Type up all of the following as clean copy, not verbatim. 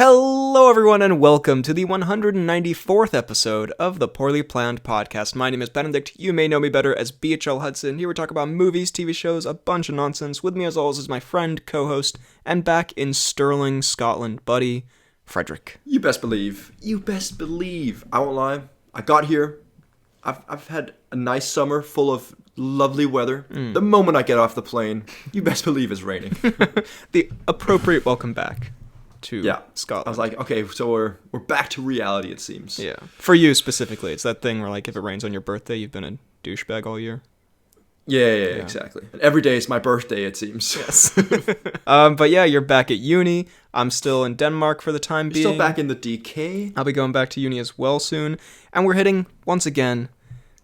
Hello, everyone, and welcome to the 194th episode of the Poorly Planned Podcast. My name is Benedict. You may know me better as BHL Hudson. Here we talk about movies, TV shows, a bunch of nonsense. With me, as always, is my friend, co-host, and back in Stirling, Scotland, buddy, Frederick. You best believe. I won't lie. I got here. I've had a nice summer full of lovely weather. The moment I get off the plane, you best believe it's raining. The appropriate welcome back to Scotland. I was like, okay, so we're back to reality, it seems. Yeah. For you specifically, it's that thing where, like, if it rains on your birthday, you've been a douchebag all year. Yeah, exactly. And every day is my birthday, it seems. Yes. But yeah, you're back at uni. I'm still in Denmark for the time being. Still back in the DK. I'll be going back to uni as well soon. And we're hitting, once again,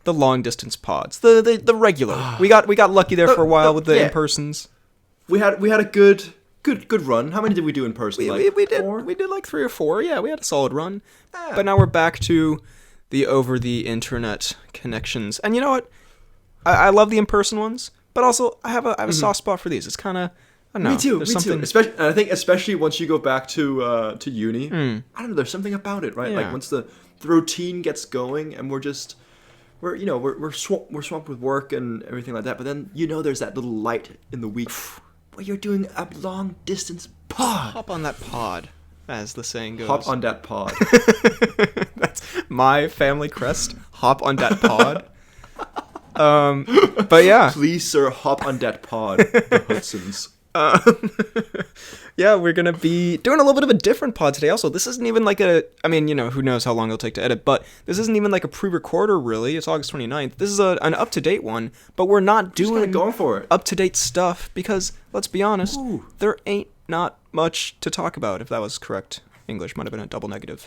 the long distance pods. The regular. We got lucky there for a while with the in-persons. We had a good run. How many did we do in person? We did like 3 or 4. Yeah, we had a solid run. But now we're back to the over the internet connections. And you know what? I love the in-person ones, but also I have a soft spot for these. It's kind of, I don't know. Me too. I think especially once you go back to uni, I don't know. There's something about it, right? Yeah. Like once the routine gets going, and we're swamped with work and everything like that. But then there's that little light in the week where you're doing a long distance pod. Hop on that pod, as the saying goes. Hop on that pod. That's my family crest. Hop on that pod. But yeah. Please, sir, hop on that pod, the Hudsons. Yeah, we're going to be doing a little bit of a different pod today. Also, this isn't even like who knows how long it'll take to edit, but this isn't even like a pre-recorder, really. It's August 29th. This is an up-to-date one, but we're not doing going for it. Up-to-date stuff because, let's be honest, there ain't not much to talk about, if that was correct. English might have been a double negative.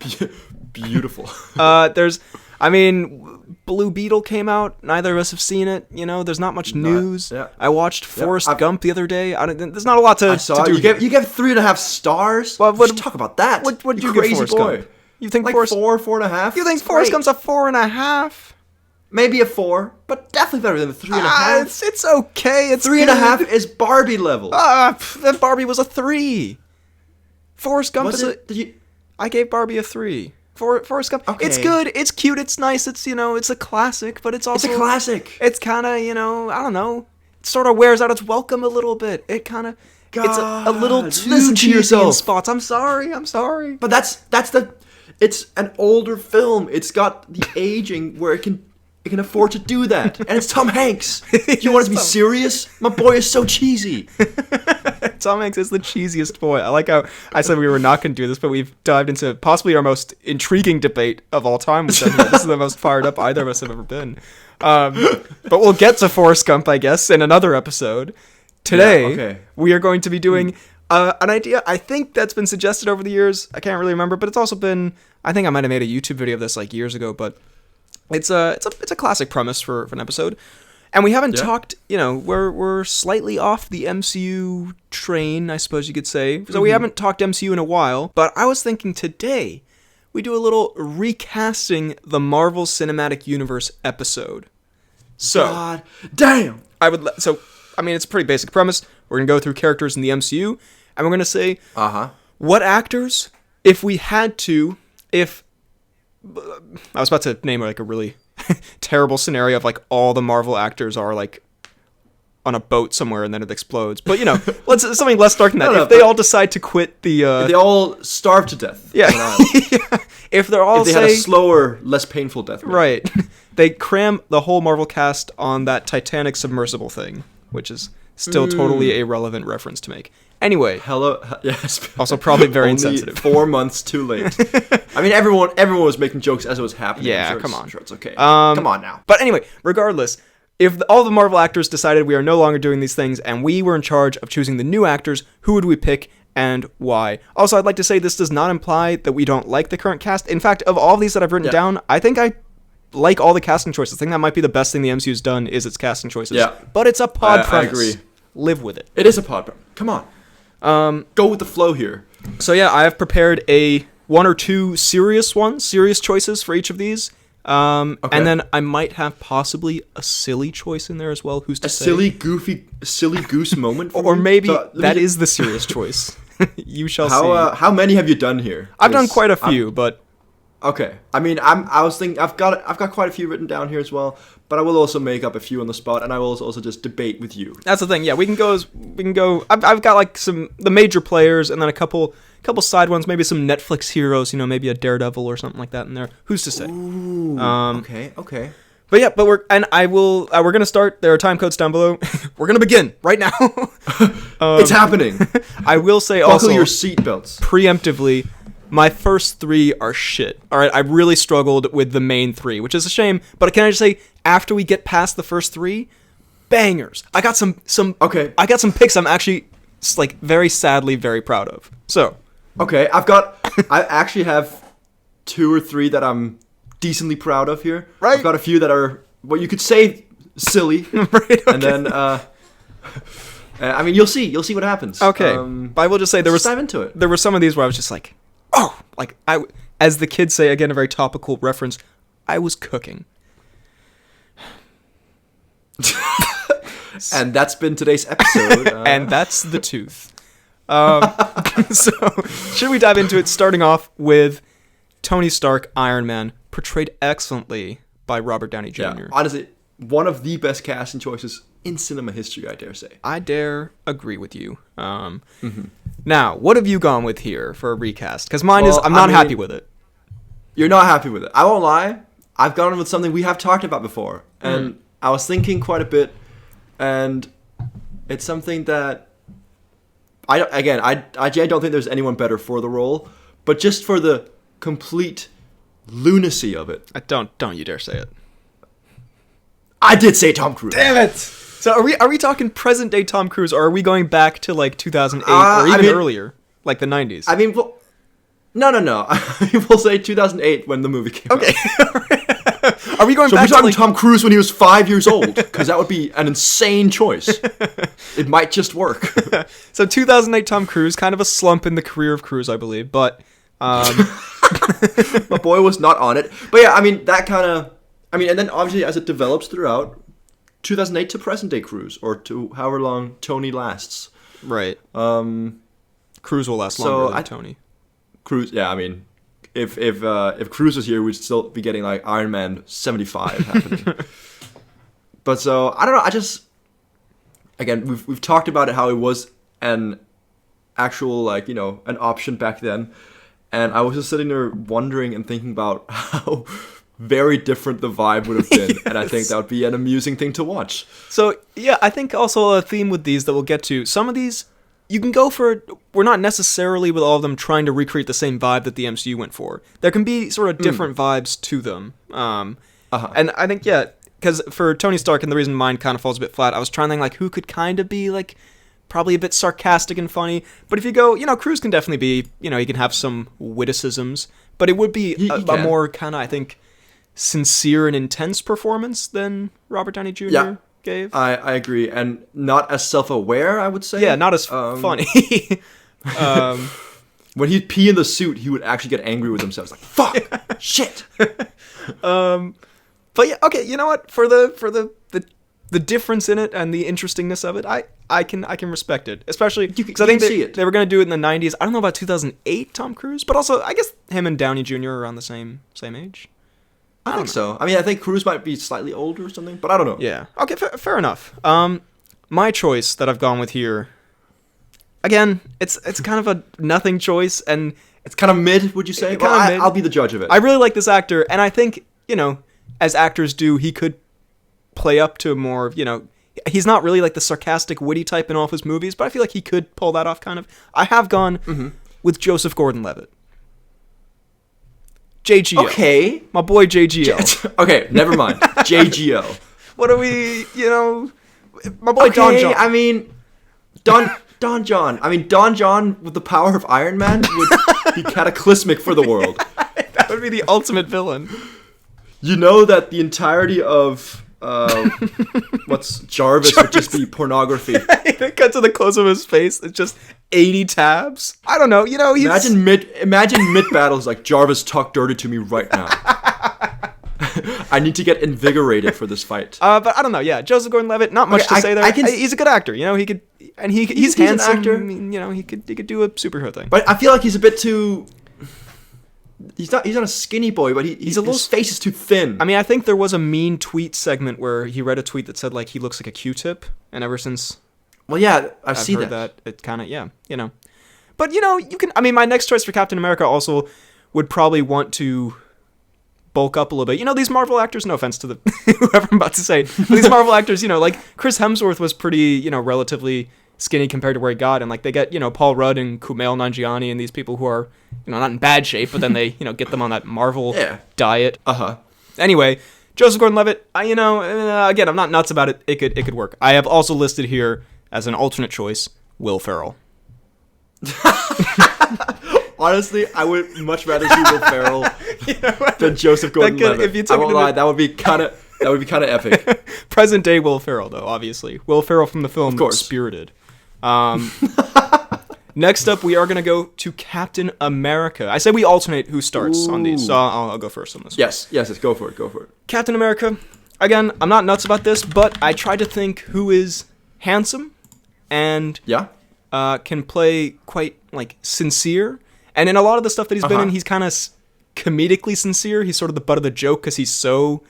Beautiful. Blue Beetle came out. Neither of us have seen it. There's not much news. Yeah. I watched Forrest Gump the other day. There's not a lot to do. You gave 3.5 stars? Well, we should talk about that. What did you crazy give Forrest boy. Gump? You think like Forrest... 4.5? You think Forrest Gump's a 4.5? Maybe a 4, but definitely better than a 3.5. It's okay. It's 3.5 is Barbie level. That Barbie was a 3. Forrest Gump I gave Barbie a 3. Forrest Gump. Okay. It's good. It's cute. It's nice. It's it's a classic, but it's also It's a classic. It's kind of I don't know. It sort of wears out its welcome a little bit. It kind of it's a little too cheesy in spots. I'm sorry. But it's an older film. It's got the aging where it can afford to do that, and it's Tom Hanks. Do you want to be serious? My boy is so cheesy. Tom Hanks is the cheesiest boy. I like how I said we were not going to do this, but we've dived into possibly our most intriguing debate of all time. This is the most fired up either of us have ever been. But we'll get to Forrest Gump, I guess, in another episode. Today, we are going to be doing an idea I think that's been suggested over the years. I can't really remember, but it's also been, I think I might have made a YouTube video of this like years ago, but it's a classic premise for an episode. And we haven't talked, we're slightly off the MCU train, I suppose you could say. So we haven't talked MCU in a while, but I was thinking today we do a little recasting the Marvel Cinematic Universe episode. So, God damn! it's a pretty basic premise. We're going to go through characters in the MCU, and we're going to say, what actors, if we had to, I was about to name like a really terrible scenario of like all the Marvel actors are like on a boat somewhere and then it explodes. But let's something less dark than that. If they all decide to quit the if they all starve to death. Yeah. If they're all had a slower, less painful death. Right. They cram the whole Marvel cast on that Titanic submersible thing, which is still totally a relevant reference to make. Anyway, yes. Also, probably very Only insensitive. 4 months too late. I mean, everyone was making jokes as it was happening. Yeah, I'm come on. Sure, it's okay. Come on now. But anyway, regardless, if all the Marvel actors decided we are no longer doing these things, and we were in charge of choosing the new actors, who would we pick and why? Also, I'd like to say this does not imply that we don't like the current cast. In fact, of all these that I've written down, I think I like all the casting choices. I think that might be the best thing the MCU's done is its casting choices. Yeah. But it's a pod premise. I agree. Live with it. It is a pod premise. Come on. Go with the flow here. So yeah, I have prepared one or two serious choices for each of these. And then I might have possibly a silly choice in there as well. Who's to say? Silly goose moment? Or maybe that is the serious choice. You shall see. How many have you done here? I've done quite a few, but okay. I mean, I was thinking I've got quite a few written down here as well, but I will also make up a few on the spot, and I will also just debate with you. That's the thing. Yeah, we can go. I've got like the major players, and then a couple side ones, maybe some Netflix heroes. Maybe a Daredevil or something like that in there. Who's to say? Ooh. Okay. But yeah, we're gonna start. There are time codes down below. We're gonna begin right now. It's happening. I will say Buckle also your seatbelts. Preemptively, my first 3 are shit. All right, I really struggled with the main 3, which is a shame. But can I just say, after we get past the first 3, bangers. I got some. Okay. I got some picks. I'm actually like very sadly very proud of. So. Okay, I actually have 2 or 3 that I'm decently proud of here. Right. I've got a few that are what you could say silly. Right. Okay. And then I mean, you'll see what happens. Okay. But I will just say dive into it. There were some of these where I was just like, oh, like as the kids say, again, a very topical reference, I was cooking. And that's been today's episode. And that's the tooth. So, should we dive into it? Starting off with Tony Stark, Iron Man, portrayed excellently by Robert Downey Jr. Yeah, honestly, one of the best casting choices in cinema history, I dare say. I dare agree with you. Now, what have you gone with here for a recast? Because mine is, I'm not happy with it. You're not happy with it. I won't lie. I've gone with something we have talked about before. And I was thinking quite a bit. And it's something that I don't think there's anyone better for the role. But just for the complete lunacy of it. Don't you dare say it. I did say Tom Cruise. Damn it! So are we talking present day Tom Cruise, or are we going back to like 2008 or even earlier, like the 90s? I mean, no. We'll say 2008 when the movie came out. Okay. Are we going so back we're talking to like Tom Cruise when he was 5 years old? Because that would be an insane choice. It might just work. So 2008 Tom Cruise, kind of a slump in the career of Cruise, I believe, but my boy was not on it. But yeah, I mean, and then obviously as it develops throughout, 2008 to present day Cruise, or to however long Tony lasts. Right. Cruise will last longer than Tony. Cruise, yeah, I mean, if Cruise was here, we'd still be getting like Iron Man 75 happening. But so I don't know. I just, again, we've talked about it, how it was an actual an option back then, and I was just sitting there wondering and thinking about how very different the vibe would have been. Yes. And I think that would be an amusing thing to watch. So yeah, I think also a theme with these that we'll get to, some of these you can go for, we're not necessarily with all of them trying to recreate the same vibe that the MCU went for. There can be sort of different vibes to them. And I think, yeah, because for Tony Stark, and the reason mine kind of falls a bit flat, I was trying to think, like, who could kind of be, like, probably a bit sarcastic and funny. But if you go, Cruise can definitely be, he can have some witticisms. But it would be a more kind of, I think, sincere and intense performance than Robert Downey Jr. gave. I agree, and not as self-aware, I would say. Yeah, not as funny. When he'd pee in the suit, he would actually get angry with himself. It's like, fuck, shit. But yeah, okay, you know what? For the difference in it and the interestingness of it, I can respect it, especially because I think they were going to do it in the 90s. I don't know about 2008 Tom Cruise, but also I guess him and Downey Jr. are around the same age. I think so. I mean, I think Cruise might be slightly older or something, but I don't know. Yeah. Okay, fair enough. My choice that I've gone with here, again, it's kind of a nothing choice, and it's kind of mid, would you say? Well, I'll be the judge of it. I really like this actor, and I think, as actors do, he could play up to more, he's not really like the sarcastic, witty type in all of his movies, but I feel like he could pull that off kind of. I have gone with Joseph Gordon-Levitt. JGO. Okay. My boy JGO. Okay, never mind. JGO. What are we, my boy Don John. I mean, Don John. I mean, Don John with the power of Iron Man would be cataclysmic for the world. That would be the ultimate villain. You know that the entirety of Jarvis would just be pornography. It cut to the close of his face. It's just 80 tabs. I don't know. He's... Imagine mid battles like, Jarvis, talk dirty to me right now. I need to get invigorated for this fight. But I don't know. Yeah, Joseph Gordon-Levitt. Not much to say there. He's a good actor. He could. and he's decent handsome. actor. I mean, he could do a superhero thing. But I feel like he's a bit too. He's not a skinny boy, but his face is too thin. I mean, I think there was a mean tweet segment where he read a tweet that said like he looks like a Q-tip, and ever since. Well, yeah, I've seen heard that. It kind of But you can. I mean, my next choice for Captain America also would probably want to bulk up a little bit. These Marvel actors. No offense to the whoever I'm about to say, but these Marvel actors. Like Chris Hemsworth was pretty. Relatively skinny compared to where he got, and like they get Paul Rudd and Kumail Nanjiani and these people who are not in bad shape, but then they get them on that Marvel diet. Anyway, Joseph Gordon-Levitt. Again, I'm not nuts about it. It could work. I have also listed here as an alternate choice Will Ferrell. Honestly, I would much rather see Will Ferrell than Joseph Gordon-Levitt. I won't lie, that would be kind of epic. Present day Will Ferrell, though, obviously. Will Ferrell from the film Spirited. Next up, we are going to go to Captain America. I say we alternate who starts on these, so I'll go first on this one. Yes, go for it. Captain America. Again, I'm not nuts about this, but I tried to think who is handsome and can play quite sincere. And in a lot of the stuff that he's been in, he's kind of comedically sincere. He's sort of the butt of the joke because he's so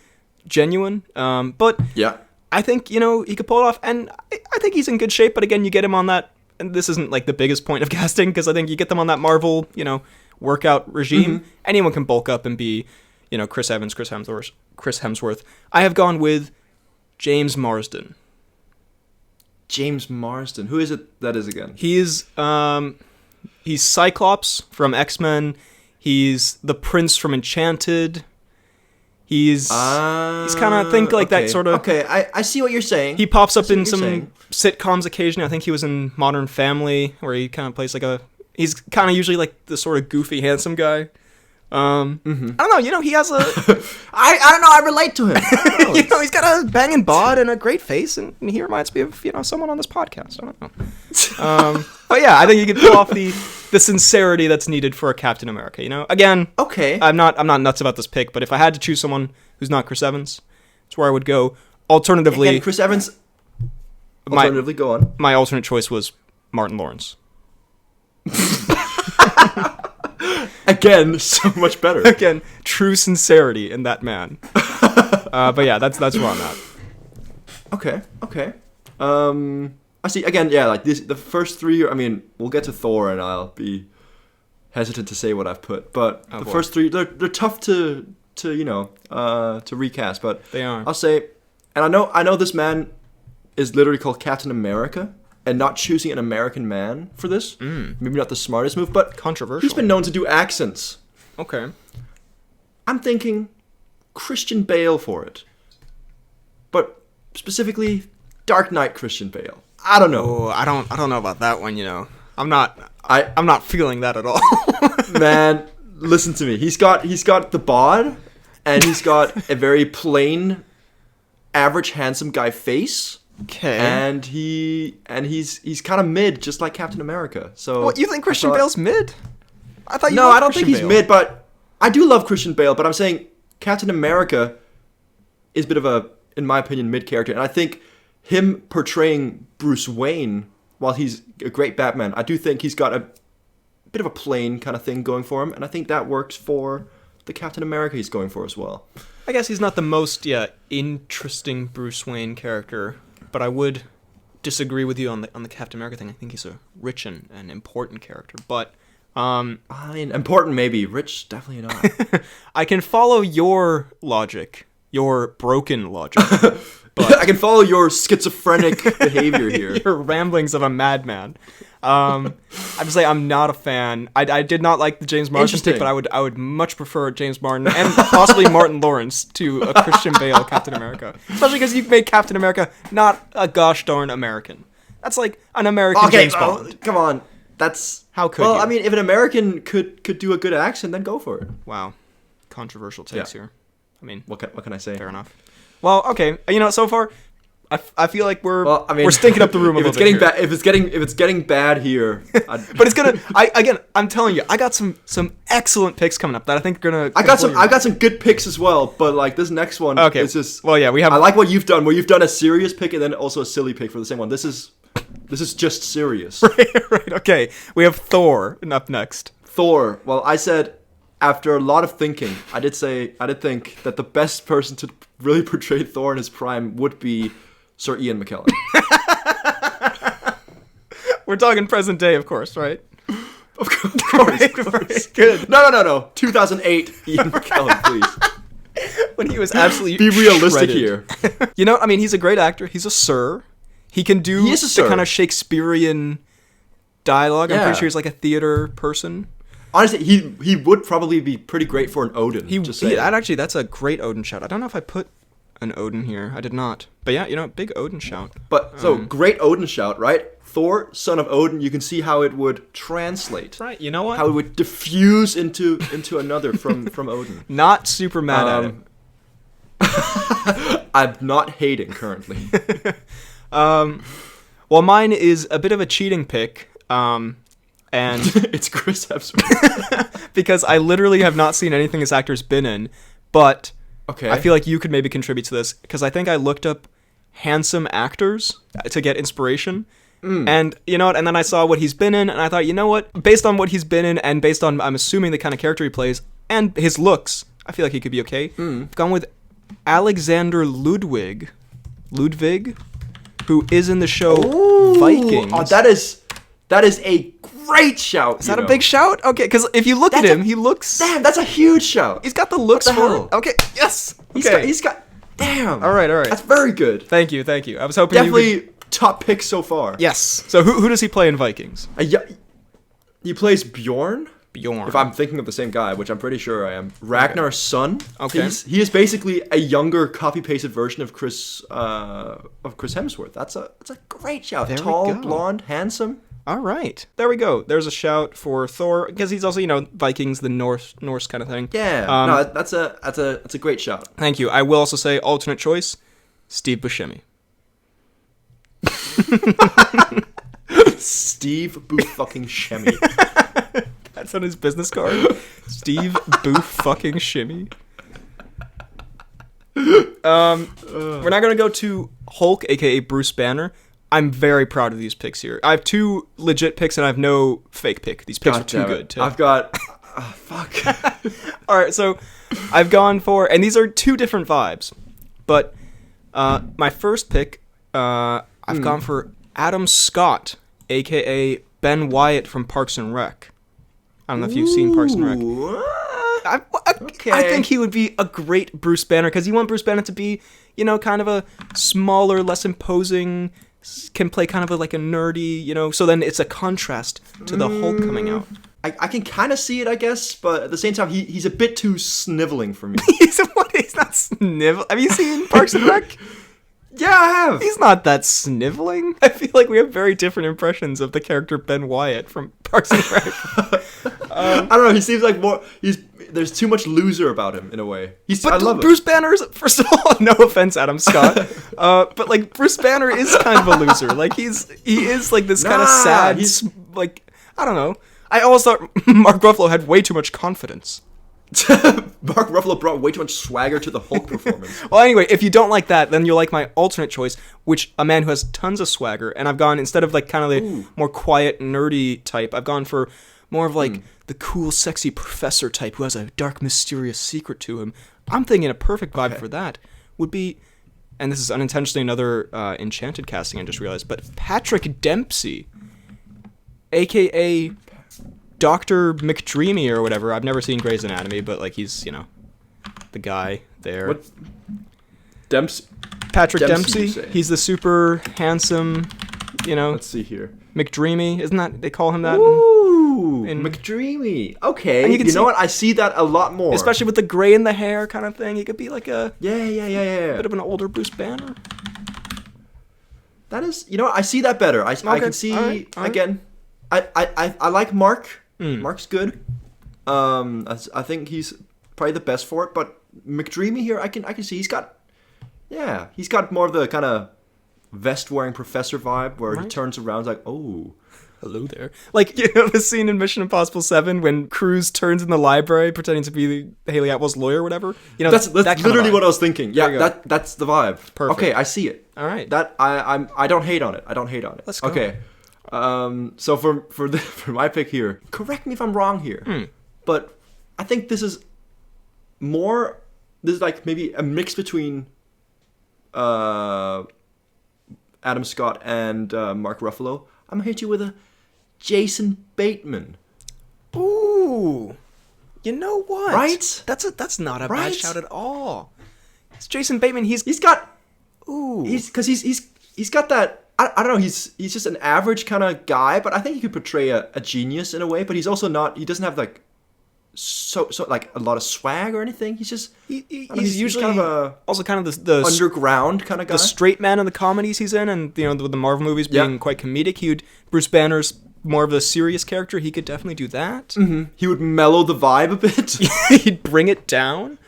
genuine. But I think he could pull it off, and I think he's in good shape. But again, you get him on that, and this isn't the biggest point of casting because I think you get them on that Marvel workout regime. Anyone can bulk up and be Chris Evans, Chris Hemsworth. I have gone with James Marsden. James Marsden. Who is it that is again? He's Cyclops from X-Men. He's the Prince from Enchanted. He's kind of that sort of. Okay, I see what you're saying. He pops up in some sitcoms occasionally. I think he was in Modern Family, where he kind of plays he's kind of usually the sort of goofy, handsome guy. I don't know. He has a. I don't know. I relate to him. He's got a banging bod and a great face, and he reminds me of someone on this podcast. I don't know. But yeah, I think he could pull off the sincerity that's needed for a Captain America. Again. Okay. I'm not nuts about this pick, but if I had to choose someone who's not Chris Evans, that's where I would go. Alternatively, again, Chris Evans. Alternatively, go on. My alternate choice was Martin Lawrence. Again, so much better. Again, true sincerity in that man. But yeah, that's where I'm at. Okay. I see. Again, the first three. I mean, we'll get to Thor, and I'll be hesitant to say what I've put. But first three, they're tough to recast. But they are. I'll say, and I know this man is literally called Captain America. And not choosing an American man for this, maybe not the smartest move, but controversial. He's been known to do accents. Okay. I'm thinking Christian Bale for it, but specifically Dark Knight Christian Bale. I don't know. Oh, I don't know about that one. I'm not feeling that at all. Man, listen to me. He's got the bod, and he's got a very plain, average, handsome guy face. Okay. And he's kind of mid, just like Captain America. So what, you think Christian Bale's mid? I thought you No, I don't Christian think he's Bale. mid, but I do love Christian Bale, but I'm saying Captain America is a bit of a, in my opinion, mid character. And I think him portraying Bruce Wayne, while he's a great Batman, I do think he's got a bit of a plain kind of thing going for him, and I think that works for the Captain America he's going for as well. I guess he's not the most interesting Bruce Wayne character, but I would disagree with you on the Captain America thing. I think he's a rich and important character, but I mean, important maybe, rich definitely not. I can follow your logic, your broken logic. But I can follow your schizophrenic behavior here. Your ramblings of a madman. I would say I'm not a fan. I did not like the James Marsden pick, but I would much prefer James Marsden and possibly Martin Lawrence to a Christian Bale Captain America. Especially because you've made Captain America not a gosh darn American. That's like an American James Bond. Come on. That's... How could you? I mean, if an American could do a good accent, then go for it. Wow. Controversial takes here. I mean... What can I say? Fair enough. Well, okay. So far... I feel like we're stinking up the room a little bit here. If it's getting bad here, but it's gonna. I'm telling you, I got some excellent picks coming up that I think are gonna. I got some good picks as well, but like this next one, okay. It's just. Well, yeah, we have. I like what you've done. Where you've done a serious pick and then also a silly pick for the same one. This is This is just serious. Right. Okay. We have Thor up next. Thor. Well, I said after a lot of thinking, I did think that the best person to really portray Thor in his prime would be Sir Ian McKellen. We're talking present day, of course, right? Of course. Right. Good. No. 2008 Ian McKellen, please. When he was absolutely Be realistic shredded. here. You know, I mean, he's a great actor. He's a sir. He can do He is a the sir. kind of Shakespearean dialogue. I'm Yeah. pretty sure he's like a theater person. Honestly, he would probably be pretty great for an Odin. That's a great Odin shout. I don't know if I put an Odin here. I did not. But yeah, you know, big Odin shout. But so great Odin shout, right? Thor, son of Odin. You can see how it would translate. Right. You know what? How it would diffuse into another from Odin. Not super mad at him. I'm not hating currently. Well, mine is a bit of a cheating pick. And It's Chris Hemsworth. because I literally have not seen anything this actor's been in, but Okay. I feel like you could maybe contribute to this because I think I looked up handsome actors to get inspiration. And you know what? And then I saw what he's been in, and I thought, you know what? Based on what he's been in, and based on I'm assuming the kind of character he plays and his looks, I feel like he could be okay. I've gone with Alexander Ludwig, who is in the show Vikings. Oh, that is a great shout. Is that a big shout? Okay, because if you look at him, he looks. Damn, that's a huge shout. He's got the looks What the for hell? it. Okay, yes. Okay. He's got. Damn. All right. That's very good. Thank you. I was hoping you Definitely could... top pick so far. Yes. So who does he play in Vikings? He plays Bjorn. Bjorn. If I'm thinking of the same guy, which I'm pretty sure I am. Ragnar's son. Okay. He is basically a younger, copy-pasted version of Chris Hemsworth. That's a great shout. There we Tall, go. blonde, handsome. All right. There we go. There's a shout for Thor because he's also, you know, Vikings, the Norse kind of thing. Yeah. No, that's a great shout. Thank you. I will also say alternate choice, Steve Buscemi. Steve fucking Shemmy. That's on his business card. Steve Boof fucking Shimmy. We're not gonna go to Hulk, aka Bruce Banner. I'm very proud of these picks here. I have two legit picks and I have no fake pick. These picks are too good. I've got. Fuck. All right, so I've gone for, and these are two different vibes, but my first pick, I've gone for Adam Scott, aka Ben Wyatt from Parks and Rec. I don't know if you've seen Parks and Rec. Okay. I think he would be a great Bruce Banner because you want Bruce Banner to be, you know, kind of a smaller, less imposing, can play kind of like a nerdy, you know. So then it's a contrast to the Hulk coming out. I can kind of see it, I guess, but at the same time, he's a bit too sniveling for me. He's not snivel. Have you seen Parks and Rec? Yeah, I have. He's not that sniveling. I feel like we have very different impressions of the character Ben Wyatt from Parks and Rec. I don't know. He seems like more. There's too much loser about him in a way. I love Bruce Banner's, first of all, no offense, Adam Scott, but like Bruce Banner is kind of a loser. Like he is like this kind of sad. Like I don't know. I always thought Mark Ruffalo had way too much confidence. Mark Ruffalo brought way too much swagger to the Hulk performance. Well, anyway, if you don't like that, then you'll like my alternate choice, which a man who has tons of swagger. And I've gone, instead of like kind of the more quiet, nerdy type, I've gone for more of like the cool, sexy professor type who has a dark, mysterious secret to him. I'm thinking a perfect vibe for that would be, and this is unintentionally another Enchanted casting I just realized, but Patrick Dempsey, a.k.a. Dr. McDreamy or whatever. I've never seen Grey's Anatomy, but like he's, you know, the guy there. What? Dempsey? Patrick Dempsey, you Dempsey. say? He's the super handsome, you know. Let's see here. McDreamy, isn't that they call him that? Ooh, in- McDreamy. Okay, And you know what? I see that a lot more. Especially with the gray in the hair kind of thing. He could be like a Yeah. bit of an older Bruce Banner. That is, you know what? I see that better. I can see, All right. again, I like Mark. Mm. Mark's good. I think he's probably the best for it, but McDreamy here, I can see he's got more of the kind of vest-wearing professor vibe where he turns around like, oh, hello there. Like, you know, the scene in Mission Impossible 7 when Cruise turns in the library pretending to be Haley Atwell's lawyer or whatever. You know, That's that literally what I was thinking. There you Yeah, go. that's the vibe. Perfect. Okay, I see it. All right. That I don't hate on it. Let's go. Okay. So for my pick here, correct me if I'm wrong here, but I think this is like maybe a mix between Adam Scott and Mark Ruffalo. I'm gonna hit you with a Jason Bateman. Ooh. You know what? Right? That's not a bad Right? shout at all. It's Jason Bateman. He's got ooh. he's got that. I don't know. He's just an average kind of guy, but I think he could portray a genius in a way. But he's also not. He doesn't have like so like a lot of swag or anything. He's just he's usually kind of also kind of the underground kind of guy. the straight man in the comedies he's in, and you know the Marvel movies being quite comedic. Bruce Banner's more of a serious character. He could definitely do that. Mm-hmm. He would mellow the vibe a bit. He'd bring it down.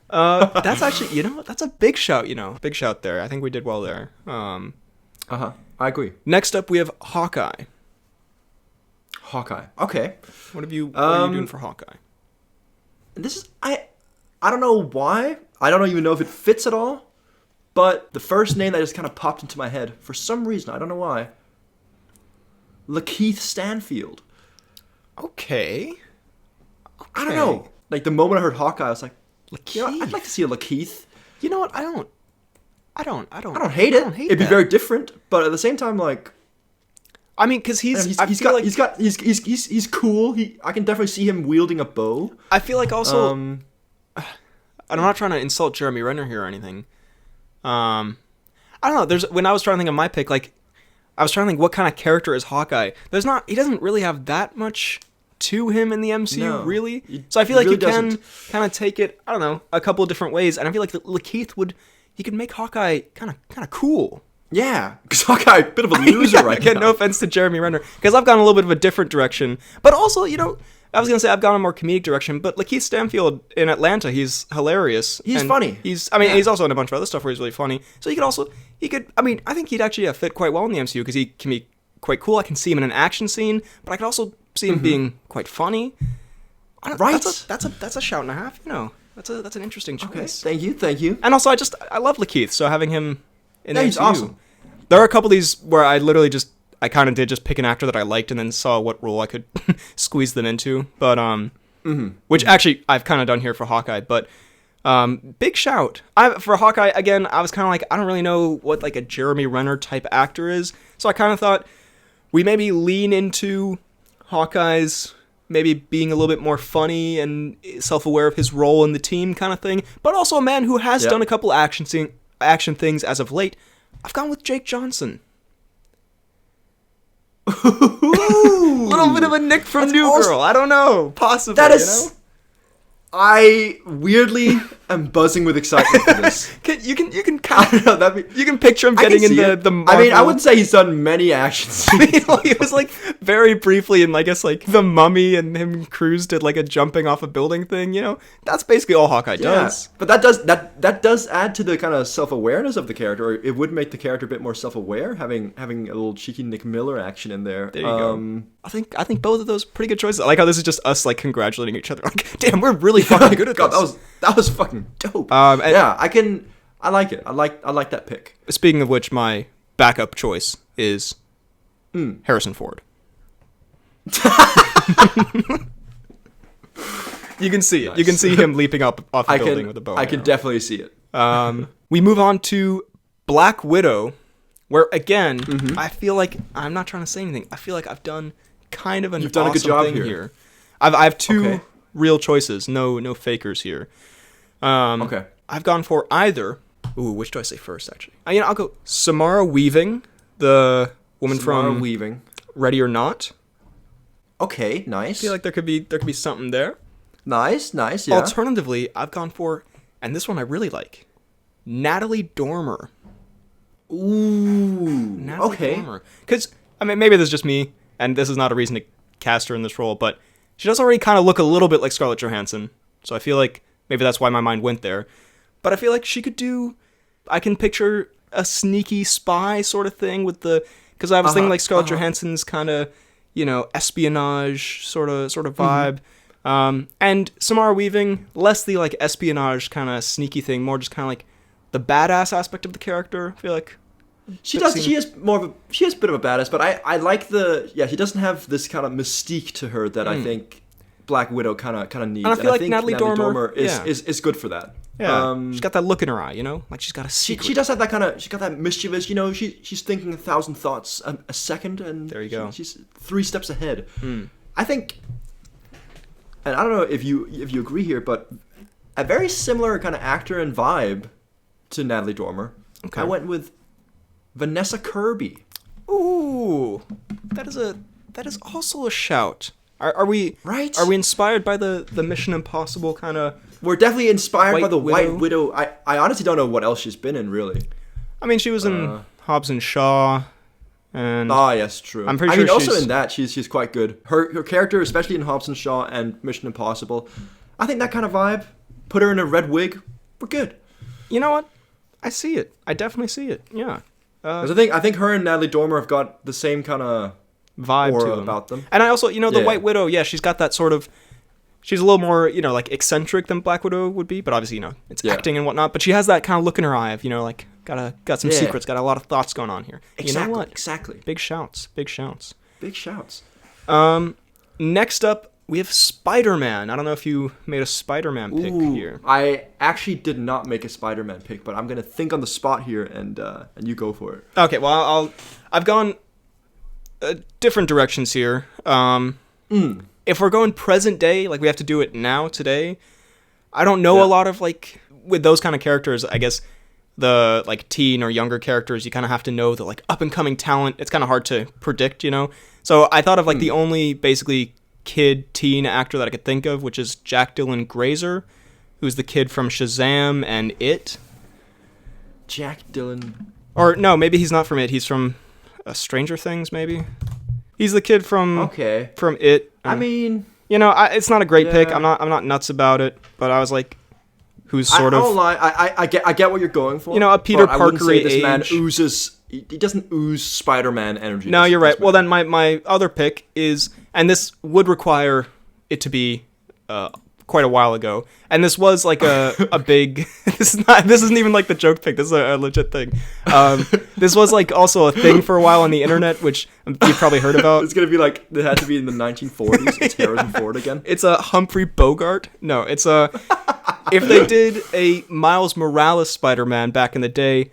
That's actually, you know, that's a big shout. You know, big shout there. I think we did well there. I agree. Next up, we have Hawkeye. Hawkeye. Okay. What are you doing for Hawkeye? This is I don't know why. I don't even know if it fits at all. But the first name that just kind of popped into my head for some reason, I don't know why. Lakeith Stanfield. Okay. I don't know. Like the moment I heard Hawkeye, I was like, Lakeith. you know, I'd like to see a Lakeith. You know what? I don't hate it. It'd be that. very different, but at the same time, like, I mean, because he's cool. I can definitely see him wielding a bow. I feel like also, and I'm not trying to insult Jeremy Renner here or anything. I don't know. When I was trying to think of my pick, like, I was trying to think what kind of character is Hawkeye. He doesn't really have that much to him in the MCU, really. So I feel like really you can doesn't. kind of take it, I don't know, a couple of different ways, and I feel like Lakeith he could make Hawkeye kind of cool. Yeah, because Hawkeye, a bit of a loser right Again, now. no offense to Jeremy Renner, because I've gone a little bit of a different direction. But also, you know, I was going to say I've gone a more comedic direction, but Lakeith Stanfield in Atlanta, he's hilarious. He's and funny. He's also in a bunch of other stuff where he's really funny. So I think he'd actually fit quite well in the MCU because he can be quite cool. I can see him in an action scene, but I could also see him being quite funny. Right? That's a shout and a half, you know. That's an interesting choice. Okay, thank you. And also, I love Lakeith, so having him in the MCU. He's awesome. There are a couple of these where I literally I kind of did just pick an actor that I liked and then saw what role I could squeeze them into. But, which actually I've kind of done here for Hawkeye, but, big shout. For Hawkeye, again, I was kind of like, I don't really know what like a Jeremy Renner type actor is. So I kind of thought we maybe lean into Hawkeye's maybe being a little bit more funny and self-aware of his role in the team kind of thing, but also a man who has done a couple action things as of late. I've gone with Jake Johnson. Little bit of a Nick from New Girl. I don't know. Possibly. That is. You know? I weirdly am buzzing with excitement for this. You can I don't know, you can picture him getting in the Marvel. I mean, I wouldn't say he's done many action scenes. He was like very briefly in, I guess, like The Mummy, and him and Cruise did like a jumping off a building thing. You know, that's basically all Hawkeye does. But that does add to the kind of self-awareness of the character. Or it would make the character a bit more self-aware, having a little cheeky Nick Miller action in there. There you go. I think both of those are pretty good choices. I like how this is just us like congratulating each other. Like, damn, we're really fucking good at God, this. that was fucking dope. And I like it. I like that pick. Speaking of which, my backup choice is Harrison Ford. You can see it. Nice. You can see him leaping up off a building with a bow. I can definitely see it. We move on to Black Widow, where again, I feel like I'm not trying to say anything. I feel like I've done kind of an You've done a good awesome job thing here. here. I have two real choices. No fakers here. Okay. I've gone for either. Ooh, which do I say first? Actually, I'll go Samara Weaving, the woman from Weaving. Ready or Not. Okay, nice. I feel like there could be something there. Nice, yeah. Alternatively, I've gone for, and this one I really like, Natalie Dormer. Ooh. Natalie Dormer. Because, maybe this is just me, and this is not a reason to cast her in this role, but she does already kind of look a little bit like Scarlett Johansson. So I feel like maybe that's why my mind went there. But I feel like she could I can picture a sneaky spy sort of thing with because I was thinking like Scarlett Johansson's kind of, espionage sort of vibe. And Samara Weaving, less the like espionage kind of sneaky thing, more just kind of like the badass aspect of the character. I feel like she is a bit of a badass, but I like she doesn't have this kind of mystique to her that I think Black Widow kind of needs. And I feel like think Natalie Dormer is good for that. Yeah, she's got that look in her eye, like she's got a secret. She does have that kind of, she's got that mischievous, she's thinking 1,000 thoughts a second, and there you go. She's 3 steps ahead. I think, and I don't know if you agree here, but a very similar kind of actor and vibe to Natalie Dormer. Okay. I went with Vanessa Kirby. Ooh, that is also a shout. Are we right? Are we inspired by the Mission Impossible kind of? We're definitely inspired by the Widow. White Widow. I honestly don't know what else she's been in, really. I mean, she was in Hobbs and Shaw, and yes, true. I'm pretty sure also in that she's quite good. Her character, especially in Hobbs and Shaw and Mission Impossible, I think that kind of vibe. Put her in a red wig, we're good. You know what? I see it. I definitely see it. Yeah. 'Cause I think her and Natalie Dormer have got the same kind of vibe to them. about them. And I also, the White Widow, she's got that sort of, she's a little more, like eccentric than Black Widow would be, but obviously, it's acting and whatnot, but she has that kind of look in her eye of, like, got some secrets, got a lot of thoughts going on here. Exactly. You know what? Exactly. Big shouts. Next up, we have Spider-Man. I don't know if you made a Spider-Man pick here. I actually did not make a Spider-Man pick, but I'm going to think on the spot here, and you go for it. Okay, well, I've gone different directions here. If we're going present day, like we have to do it now, today, I don't know a lot of, like, with those kind of characters, I guess the, like, teen or younger characters, you kind of have to know the, like, up-and-coming talent. It's kind of hard to predict, So I thought of, like, the only, basically, teen actor that I could think of, which is Jack Dylan Grazer, who's the kid from Shazam and It. Jack Dylan... Or, no, maybe he's not from It. He's from Stranger Things, maybe? He's the kid from It. I mean... it's not a great pick. I'm not nuts about it, but I was like, who's sort of... I don't lie. I get what you're going for. A Peter Parker-y I wouldn't say this age. man oozes... He doesn't ooze Spider-Man energy. No, you're right. Well, then my other pick is... And this would require it to be quite a while ago. And this was like a big... This isn't even like the joke pick. This is a legit thing. This was like also a thing for a while on the internet, which you've probably heard about. It's going to be like... It had to be in the 1940s. It's Harrison Ford again. It's a Humphrey Bogart. No, it's a... If they did a Miles Morales Spider-Man back in the day,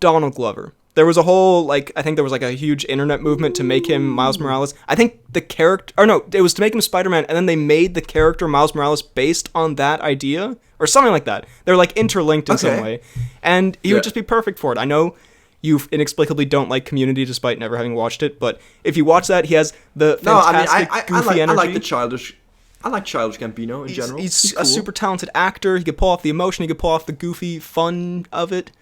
Donald Glover. There was a whole, like, I think there was, like, a huge internet movement to make him Miles Morales. I think the character, or no, it was to make him Spider-Man, and then they made the character Miles Morales based on that idea, or something like that. They're, like, interlinked in some way. And he would just be perfect for it. I know you inexplicably don't like Community despite never having watched it, but if you watch that, he has the fantastic, goofy energy. I like childish Gambino in general. He's cool. A super talented actor. He could pull off the emotion. He could pull off the goofy fun of it.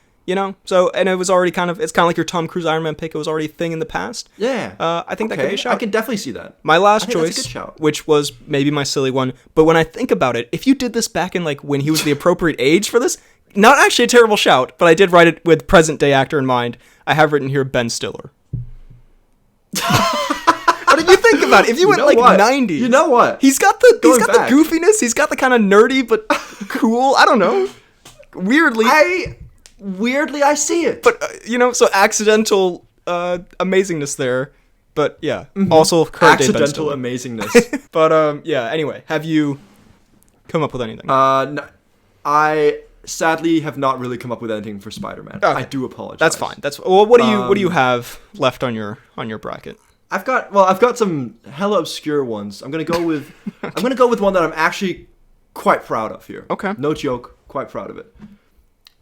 So, and it was already it's kind of like your Tom Cruise Iron Man pick. It was already a thing in the past. Yeah. I think that could be a shout. I can definitely see that. My last choice, which was maybe my silly one, but when I think about it, if you did this back in, like, when he was the appropriate age for this, not actually a terrible shout, but I did write it with present day actor in mind. I have written here Ben Stiller. What did you think about it? If you went, like, 90s. You know what? He's got the goofiness. He's got the kind of nerdy, but cool. I don't know. Weirdly, I see it. But, so accidental amazingness there. But, yeah. Also, current accidental amazingness. But, anyway. Have you come up with anything? No, I sadly have not really come up with anything for Spider-Man. Okay. I do apologize. That's fine. What do you have left on your bracket? I've got some hella obscure ones. I'm gonna go with one that I'm actually quite proud of here. Okay. No joke, quite proud of it.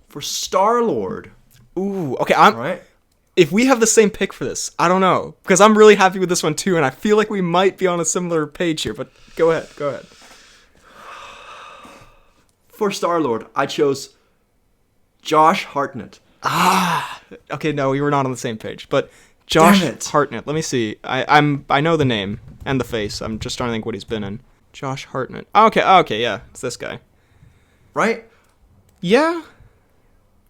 For Star-Lord. Ooh, okay. Right. If we have the same pick for this, I don't know, because I'm really happy with this one too, and I feel like we might be on a similar page here. But go ahead. For Star-Lord, I chose Josh Hartnett. Okay. No, we were not on the same page, but Josh Hartnett. Let me see. I know the name and the face. I'm just trying to think what he's been in. Josh Hartnett. Okay. Yeah, it's this guy. Right? Yeah.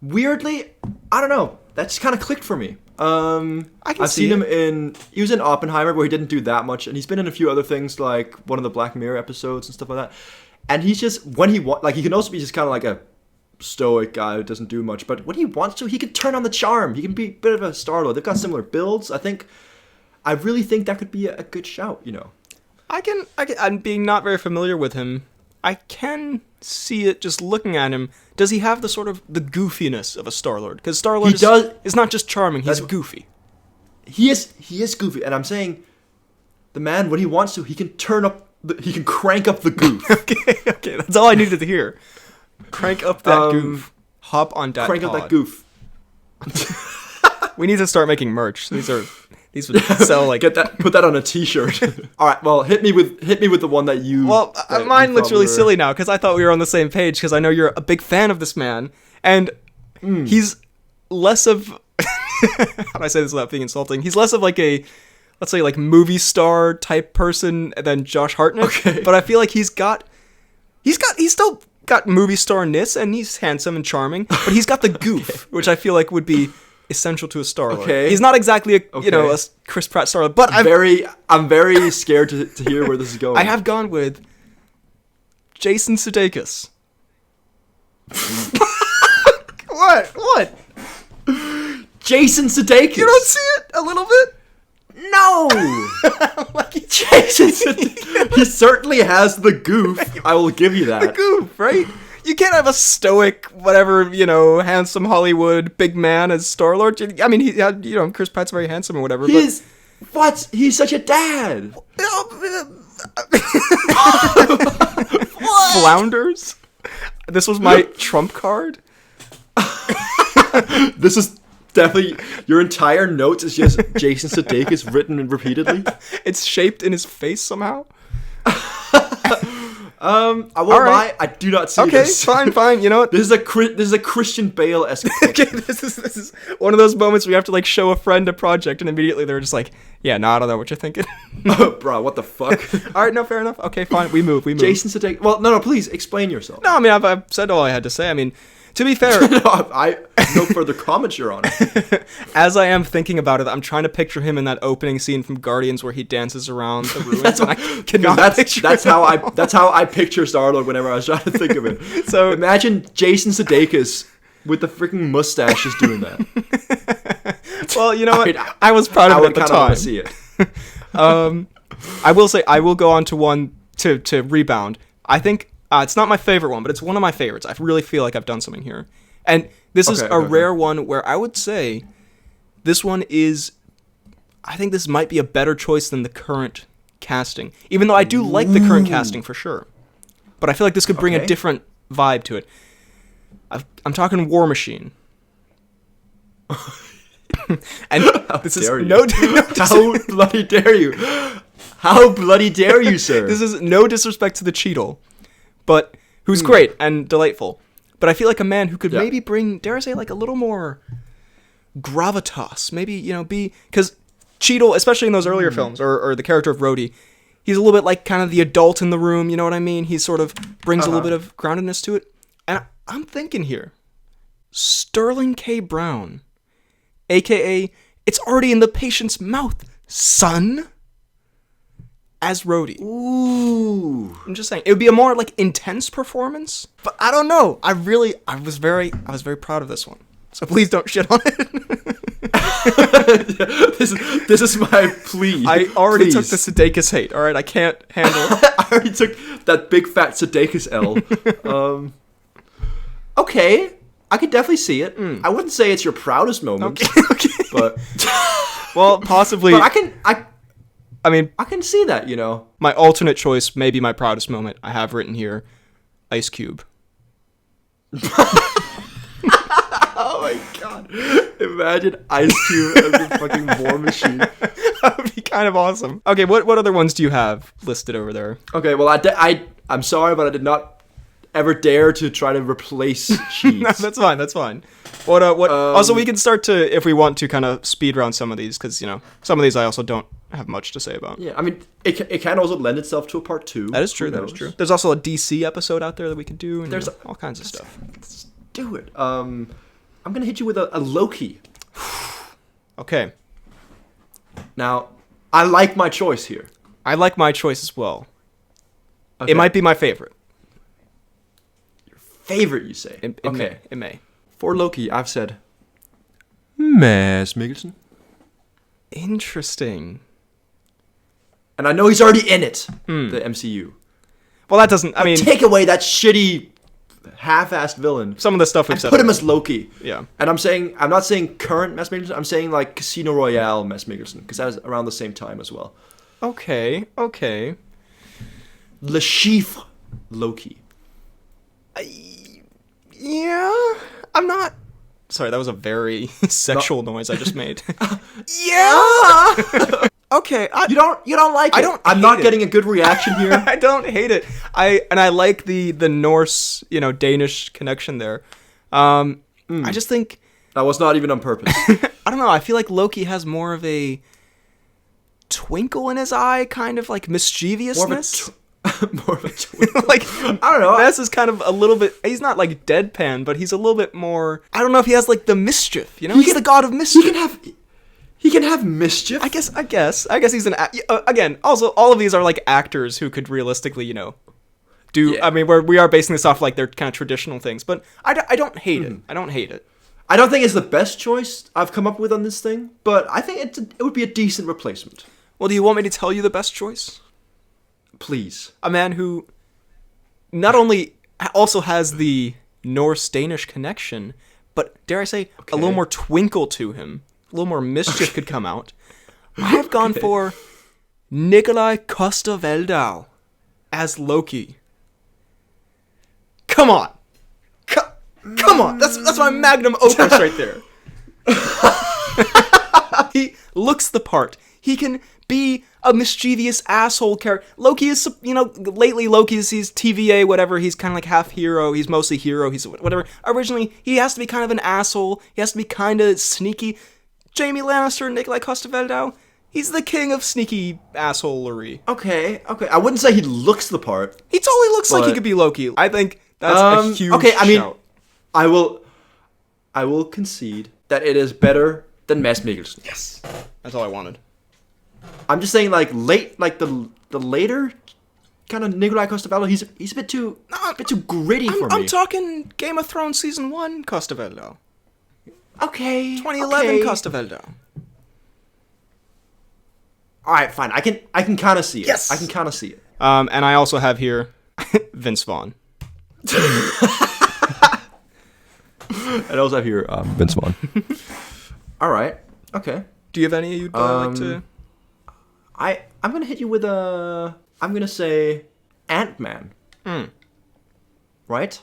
Weirdly, I don't know. That just kind of clicked for me. I've seen him in. He was in Oppenheimer, where he didn't do that much, and he's been in a few other things, like one of the Black Mirror episodes and stuff like that. And he's just when he he can also be just kind of like a stoic guy who doesn't do much, but when he wants to, he can turn on the charm. He can be a bit of a Star-Lord. They've got similar builds. I really think that could be a good shout. I'm being not very familiar with him. I can see it just looking at him. Does he have the sort of the goofiness of a Star-Lord? Because Star-Lord is not just charming, he's goofy. He is goofy, and I'm saying the man, when he wants to, he can he can crank up the goof. okay, that's all I needed to hear. Crank up that goof. Hop on that Crank pod. up that goof. We need to start making merch. These would sell like put that on a t-shirt. All right, well, hit me with the one that you. Well, mine looks really silly now because I thought we were on the same page because I know you're a big fan of this man, and he's less of. How do I say this without being insulting? He's less of like a, let's say, like movie star type person than Josh Hartnett. Okay. But I feel like he's still got movie star-ness, and he's handsome and charming, but he's got the goof, which I feel like would be essential to a Star-Lord. Okay. He's not exactly a Chris Pratt Star-Lord, but I'm very scared to hear where this is going. I have gone with Jason Sudeikis. What? Jason Sudeikis. You don't see it a little bit? No. Jason Sudeikis. He certainly has the goof. I will give you that. The goof, right? You can't have a stoic, whatever, handsome Hollywood big man as Star-Lord. I mean, Chris Pratt's very handsome or whatever. He's such a dad. Flounders? This was my trump card? This is definitely your entire notes is just Jason Sudeikis written repeatedly. It's shaped in his face somehow. I won't lie. I do not see this. Okay, fine. You know what? This is a Christian Bale-esque. Okay, this is one of those moments where you have to like show a friend a project, and immediately they're just like, "Yeah, no, I don't know what you're thinking." Bro, what the fuck? All right, no, fair enough. Okay, fine. We move. Jason Sudeikis. Well, no, please explain yourself. No, I mean I've said all I had to say. I mean, to be fair, no further comments, Your Honor. As I am thinking about it, I'm trying to picture him in that opening scene from Guardians where he dances around the ruins. That's how I picture Star-Lord whenever I was trying to think of it. So imagine Jason Sudeikis with the freaking mustache just doing that. Well, you know what? I was proud of it at the time. I would see it. I will say I will go on to one to rebound. I think it's not my favorite one, but it's one of my favorites. I really feel like I've done something here. And this is a rare one where I would say this one is, I think this might be a better choice than the current casting. Even though I do like the current casting for sure. But I feel like this could bring a different vibe to it. I'm talking War Machine. And this is no how bloody dare you? How bloody dare you, sir? This is no disrespect to the Cheetle, but who's great and delightful. But I feel like a man who could maybe bring, dare I say, like a little more gravitas. Maybe, be... Because Cheetle, especially in those earlier films, or the character of Rhodey, he's a little bit like kind of the adult in the room, you know what I mean? He sort of brings a little bit of groundedness to it. And I'm thinking here, Sterling K. Brown, a.k.a. It's Already in the Patient's Mouth, son, as Rhodey. Ooh. I'm just saying, it would be a more like intense performance, but I don't know. I was very proud of this one. So please don't shit on it. This is my plea. I already took the Sudeikis hate. All right, I can't handle it. I already took that big fat Sudeikis L. Okay, I could definitely see it. I wouldn't say it's your proudest moment. Okay. But well, possibly. But I mean, I can see that, My alternate choice, maybe my proudest moment, I have written here, Ice Cube. Oh my god. Imagine Ice Cube as a fucking War Machine. That would be kind of awesome. Okay, what other ones do you have listed over there? Okay, well, I'm sorry, but I did not ever dare to try to replace Cheese. No, that's fine. What also, we can start to, if we want to, kind of speed round some of these, because, some of these I also don't have much to say about. Yeah, I mean, it can also lend itself to a part 2. That is true, There's also a DC episode out there that we could do, and there's all kinds of stuff. Let's do it. I'm going to hit you with a Loki. Okay. Now, I like my choice here. I like my choice as well. Okay. It might be my favorite. Favorite, you say? It may. For Loki, I've said Mads Mikkelsen. Interesting. And I know he's already in it, the MCU. Well, that doesn't... I mean... Take away that shitty, half-assed villain. Some of the stuff we've and said... put him as Loki. Yeah. And I'm not saying current Mads Mikkelsen, I'm saying like Casino Royale Mads Mikkelsen, because that was around the same time as well. Okay. Le Chiffre Loki. Yeah, I'm not... Sorry, that was a very sexual noise I just made. Yeah! Okay, you don't like it. I'm not getting a good reaction here. I don't hate it. I like the Norse, Danish connection there. I just think... That was not even on purpose. I don't know, I feel like Loki has more of a twinkle in his eye, kind of like mischievousness. More of a twinkle. Like, I don't know. Ness is kind of a little bit... He's not like deadpan, but he's a little bit more... I don't know if he has like the mischief, He's the god of mischief. He can have mischief. I guess he's an... again, also, all of these are like actors who could realistically, do... Yeah. I mean, we are basing this off like their kind of traditional things, but I don't hate it. I don't hate it. I don't think it's the best choice I've come up with on this thing, but I think it would be a decent replacement. Well, do you want me to tell you the best choice? Please. A man who not only also has the Norse-Danish connection, but, dare I say, a little more twinkle to him. A little more mischief could come out. I have gone for Nikolaj Coster-Waldau as Loki. Come on. Come on. That's my magnum opus right there. He looks the part. He can be a mischievous asshole character. Loki is, lately he's TVA, whatever. He's kind of like half hero. He's mostly hero. He's whatever. Originally, he has to be kind of an asshole. He has to be kind of sneaky. Jamie Lannister, Nikolaj Coster-Waldau, he's the king of sneaky assholery. Okay. I wouldn't say he looks the part. He totally looks like he could be Loki. I think that's a huge shout. I will concede that it is better than Mads Mikkelsen. Yes. That's all I wanted. I'm just saying, like the later kind of Nikolaj Coster-Waldau, he's a bit too gritty for me. I'm talking Game of Thrones season 1 Coster-Waldau. Okay. 2011 Coster-Waldau. All right, fine. I can kind of see it. Yes. I can kind of see it. And I also have here Vince Vaughn. I also have here Vince Vaughn. All right. Okay. Do you have any you'd like to? I'm gonna hit you with I'm gonna say Ant-Man. Right?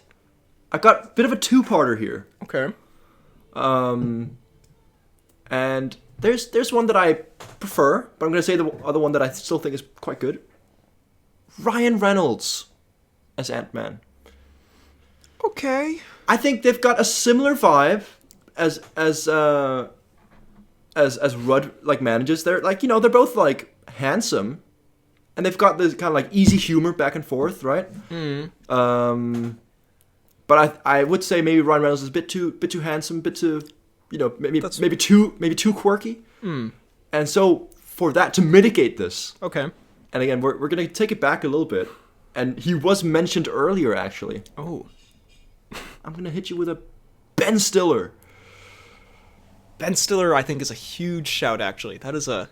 I got a bit of a two-parter here. Okay. And there's one that I prefer, but I'm gonna say the other one that I still think is quite good. Ryan Reynolds as Ant-Man. Okay. I think they've got a similar vibe as Rudd like manages. They're like, they're both like handsome, and they've got this kind of like easy humor back and forth, right? But I would say maybe Ryan Reynolds is a bit too handsome, bit too, maybe too quirky. And so for that to mitigate this, okay. And again, we're gonna take it back a little bit, and he was mentioned earlier actually. Oh. I'm gonna hit you with a Ben Stiller. Ben Stiller, I think, is a huge shout. Actually, that is a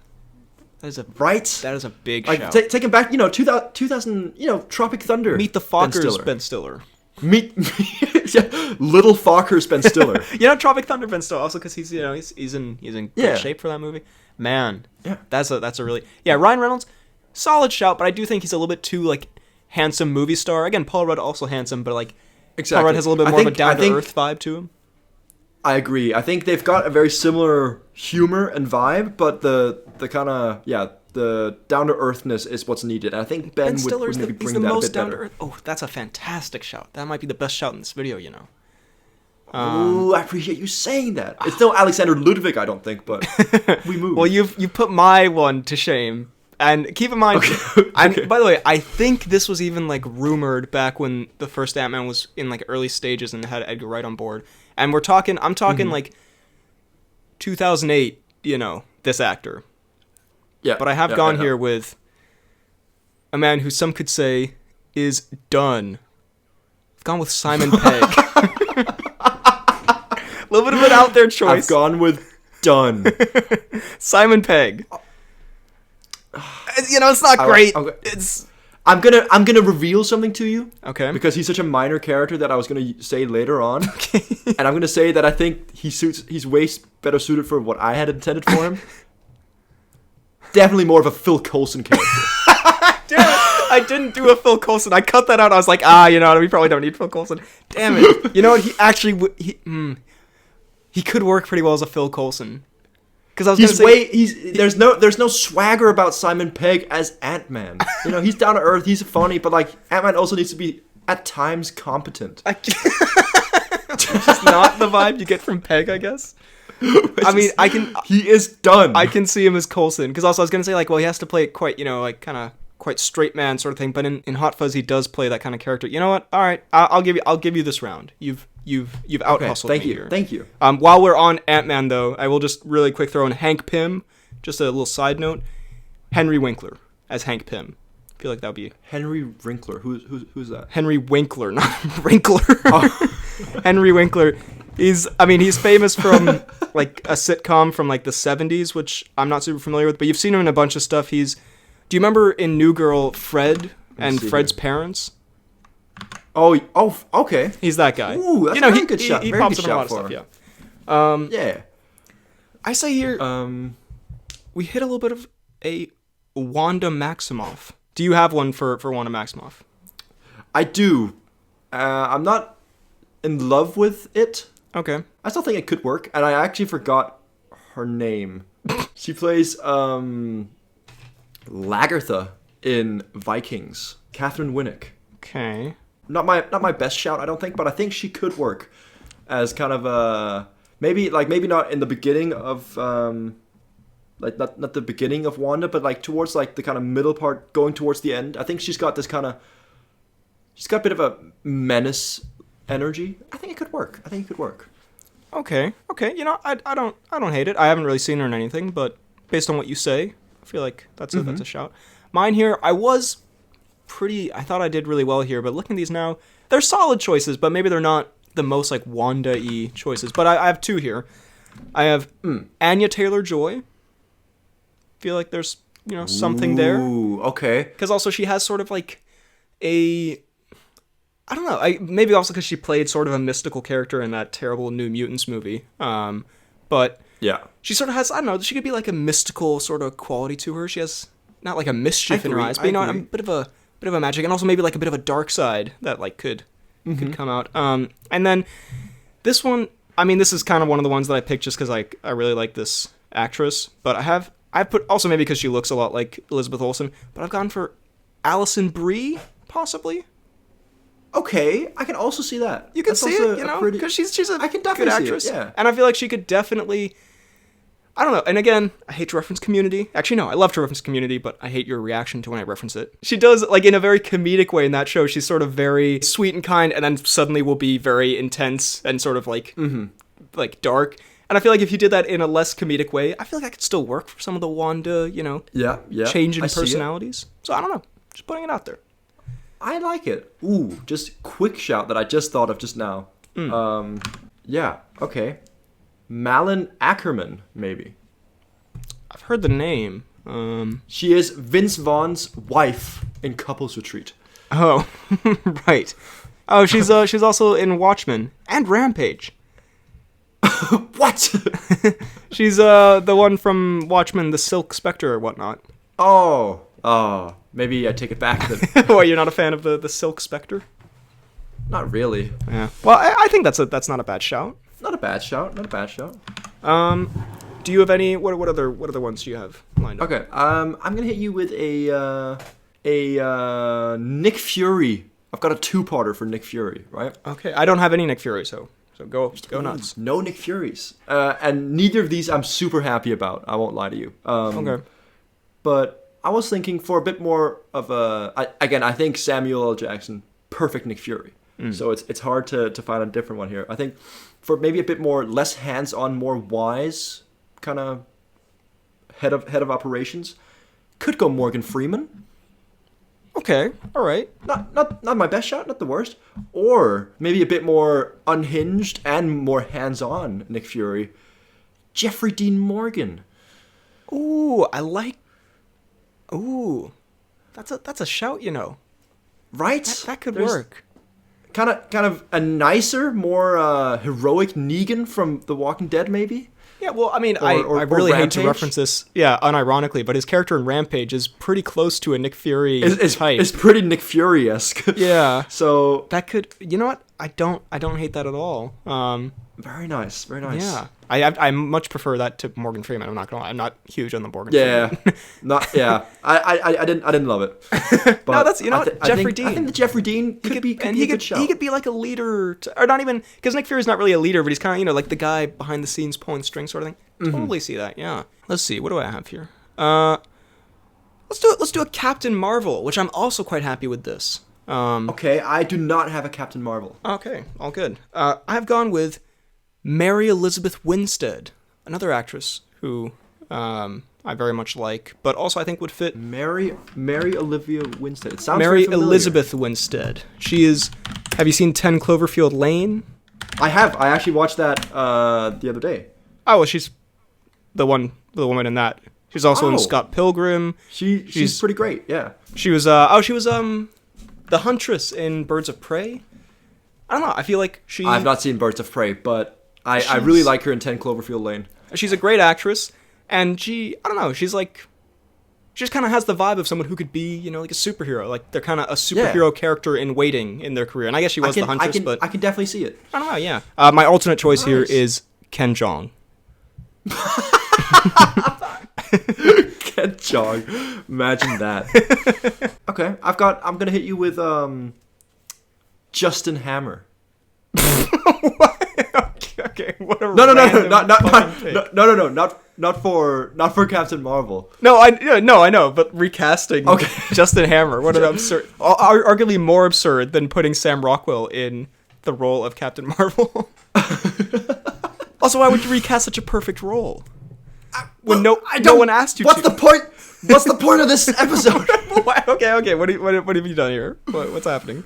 right. That is a big like, shout. Take him back. 2000. Tropic Thunder. Meet the Fockers, Ben Stiller. Meet Little Fockers, Ben Stiller. Tropic Thunder, Ben Stiller. Also, because he's in good shape for that movie. Man, that's a really Ryan Reynolds, solid shout, but I do think he's a little bit too like handsome movie star. Again, Paul Rudd also handsome, but like. Exactly. Paul Rudd has a little bit more of a down-to-earth vibe to him. I agree. I think they've got a very similar humor and vibe, but the kind of the down-to-earthness is what's needed. And I think Ben would maybe bring that a bit better. Oh, that's a fantastic shout. That might be the best shout in this video, I appreciate you saying that. It's still Alexander Ludwig, I don't think, but we move. Well, you put my one to shame. And keep in mind, by the way, I think this was even like rumored back when the first Ant-Man was in like early stages and had Edgar Wright on board. And I'm talking like 2008 this actor. Yeah. But I have gone here with a man who some could say is done. I've gone with Simon Pegg. A little bit of an out there choice. I've gone with done. Simon Pegg. It's not great. I'm gonna reveal something to you. Okay. Because he's such a minor character that I was gonna say later on. Okay. And I'm gonna say that I think he's way better suited for what I had intended for him. Definitely more of a Phil Coulson character. Damn it. I didn't do a Phil Coulson. I cut that out. I was like, we probably don't need Phil Coulson. Damn it. You know what? He actually he could work pretty well as a Phil Coulson. Because I was gonna say there's no swagger about Simon Pegg as Ant-Man. He's down to earth. He's funny, but like Ant-Man also needs to be at times competent. Just not the vibe you get from Pegg, I guess. He is done. I can see him as Coulson, because also I was gonna say he has to play it quite, kind of quite straight man sort of thing. But in Hot Fuzz, he does play that kind of character. You know what? All right, I'll give you this round. You've out hustled me here. Thank you. While we're on Ant-Man though, I will just really quick throw in Hank Pym. Just a little side note: Henry Winkler as Hank Pym. I feel like that would be Henry Winkler. Who's that? Henry Winkler, not Wrinkler. Oh. Henry Winkler. He's famous from like a sitcom from like the 70s, which I'm not super familiar with, but you've seen him in a bunch of stuff. Do you remember in New Girl Fred and Fred's parents? Oh, okay. He's that guy. Ooh, that's a very good shot. He very pops good up in a lot shot of stuff, yeah. Yeah. I say here, we hit a little bit of a Wanda Maximoff. Do you have one for Wanda Maximoff? I do. I'm not in love with it. Okay. I still think it could work, and I actually forgot her name. She plays Lagertha in Vikings. Catherine Winnick. Okay. Not my best shout, I don't think, but I think she could work as kind of a maybe not in the beginning of not the beginning of Wanda, but like towards like the kind of middle part, going towards the end. I think she's got a bit of a menace energy. I think it could work. Okay. I don't hate it. I haven't really seen her in anything, but based on what you say, I feel like that's a shout. Mine here, I thought I did really well here, but looking at these now, they're solid choices, but maybe they're not the most like Wanda-y choices. But I have two here. I have Anya Taylor-Joy. Feel like there's something there. Ooh, okay. Because also she has sort of like I don't know. Maybe also because she played sort of a mystical character in that terrible New Mutants movie. But yeah, she sort of has, I don't know, she could be like a mystical sort of quality to her. She has not like a mischief in her eyes, but a bit of a magic, and also maybe like a bit of a dark side that like could come out. And then this one, this is kind of one of the ones that I picked just because I really like this actress, but I put also maybe because she looks a lot like Elizabeth Olsen, but I've gone for Alison Brie, possibly. Okay, I can also see that. You can see it, because she's a good actress. Yeah. And I feel like she could definitely, I don't know. And again, I hate to reference Community. Actually, no, I love to reference Community, but I hate your reaction to when I reference it. She does, like, in a very comedic way in that show. She's sort of very sweet and kind, and then suddenly will be very intense and sort of like, like dark. And I feel like if you did that in a less comedic way, I feel like I could still work for some of the Wanda, change in personalities. So I don't know. Just putting it out there. I like it. Ooh, just quick shout that I just thought of just now. Yeah, okay. Malin Ackerman, maybe. I've heard the name. She is Vince Vaughn's wife in Couples Retreat. Oh, right. Oh, she's also in Watchmen and Rampage. What? She's the one from Watchmen, the Silk Spectre or whatnot. Oh, maybe I take it back then. What, you're not a fan of the Silk Spectre? Not really. Yeah. Well, I think that's not a bad shout. Not a bad shout. Do you have any? What other ones do you have lined up? Okay. I'm gonna hit you with a Nick Fury. I've got a two-parter for Nick Fury, right? Okay. I don't have any Nick Fury, so go nuts. No Nick Furies. And neither of these I'm super happy about. I won't lie to you. Okay. But I was thinking for a bit more of I think Samuel L. Jackson, perfect Nick Fury. So it's hard to find a different one here. I think for maybe a bit more less hands-on, more wise kind of head of operations. Could go Morgan Freeman. Okay, all right. Not my best shot, not the worst. Or maybe a bit more unhinged and more hands-on Nick Fury. Jeffrey Dean Morgan. Ooh, I like. Ooh, that's a shout, you know. Right? That could work. Kind of a nicer, more heroic Negan from The Walking Dead, maybe. Yeah, well, I mean, I really hate to reference this, unironically, but his character in Rampage is pretty close to a Nick Fury type. It's pretty Nick Fury-esque. Yeah. So that could, you know what? I don't hate that at all. Very nice, very nice. Yeah. I much prefer that to Morgan Freeman. I'm not gonna lie. I'm not huge on the Morgan Freeman. Yeah. I didn't love it. But no, that's Jeffrey Dean. I think that Jeffrey Dean could be a good show. He could be like a leader, or not even, because Nick Fury's not really a leader, but he's kind of like the guy behind the scenes pulling strings sort of thing. Totally see that. Yeah. Let's see. What do I have here? Let's do a Captain Marvel, which I'm also quite happy with this. Okay, I do not have a Captain Marvel. Okay, all good. I've gone with Mary Elizabeth Winstead, another actress who I very much like, but also I think would fit. Mary Olivia Winstead. It sounds Mary very familiar. Elizabeth Winstead. She is. Have you seen 10 Cloverfield Lane? I have. I actually watched that the other day. Oh, well, she's the woman in that. She's also in Scott Pilgrim. She's pretty great. Yeah. She was. She was the Huntress in Birds of Prey. I don't know. I feel like she. I've not seen Birds of Prey, but I really like her in 10 Cloverfield Lane. She's a great actress, and I don't know, she just kind of has the vibe of someone who could be, like a superhero. Like, they're kind of a superhero character in waiting in their career. And I guess she was the Huntress, but I can definitely see it. I don't know, yeah. My alternate choice here is Ken Jeong. Ken Jeong. Imagine that. Okay, I'm going to hit you with Justin Hammer. Okay, what a not for Captain Marvel. No, I know, but recasting Justin Hammer, what an absurd, arguably more absurd than putting Sam Rockwell in the role of Captain Marvel. Also, why would you recast such a perfect role when no one asked you? What's the point? What's the point of this episode? Okay. What have you done here? What's happening?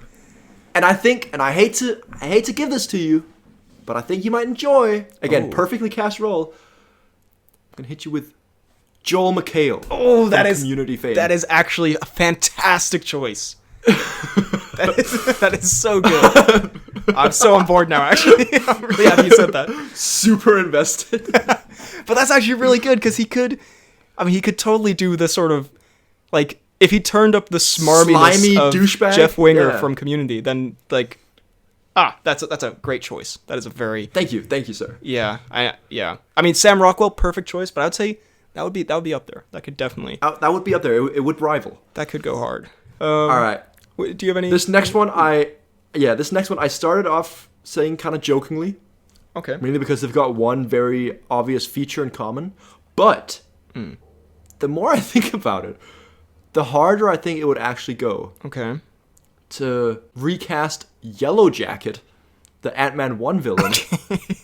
And I hate to give this to you, but I think you might enjoy. Again, perfectly cast role. I'm gonna hit you with Joel McHale. Oh, that is Community fame. That is actually a fantastic choice. that is so good. I'm so on board now. Actually, I'm really happy you said that. Super invested. But that's actually really good because he could totally do the sort of like if he turned up the smarminess slimy of douchebag Jeff Winger from Community, then like. That's a great choice. That is a very thank you, sir. Yeah, I mean, Sam Rockwell, perfect choice, but I'd say that would be up there. That could definitely that would be up there. It would rival. That could go hard. All right. Do you have any? This next one I started off saying kind of jokingly. Okay. Mainly because they've got one very obvious feature in common, but the more I think about it, the harder I think it would actually go. Okay. To recast Yellowjacket, the Ant-Man 1 villain.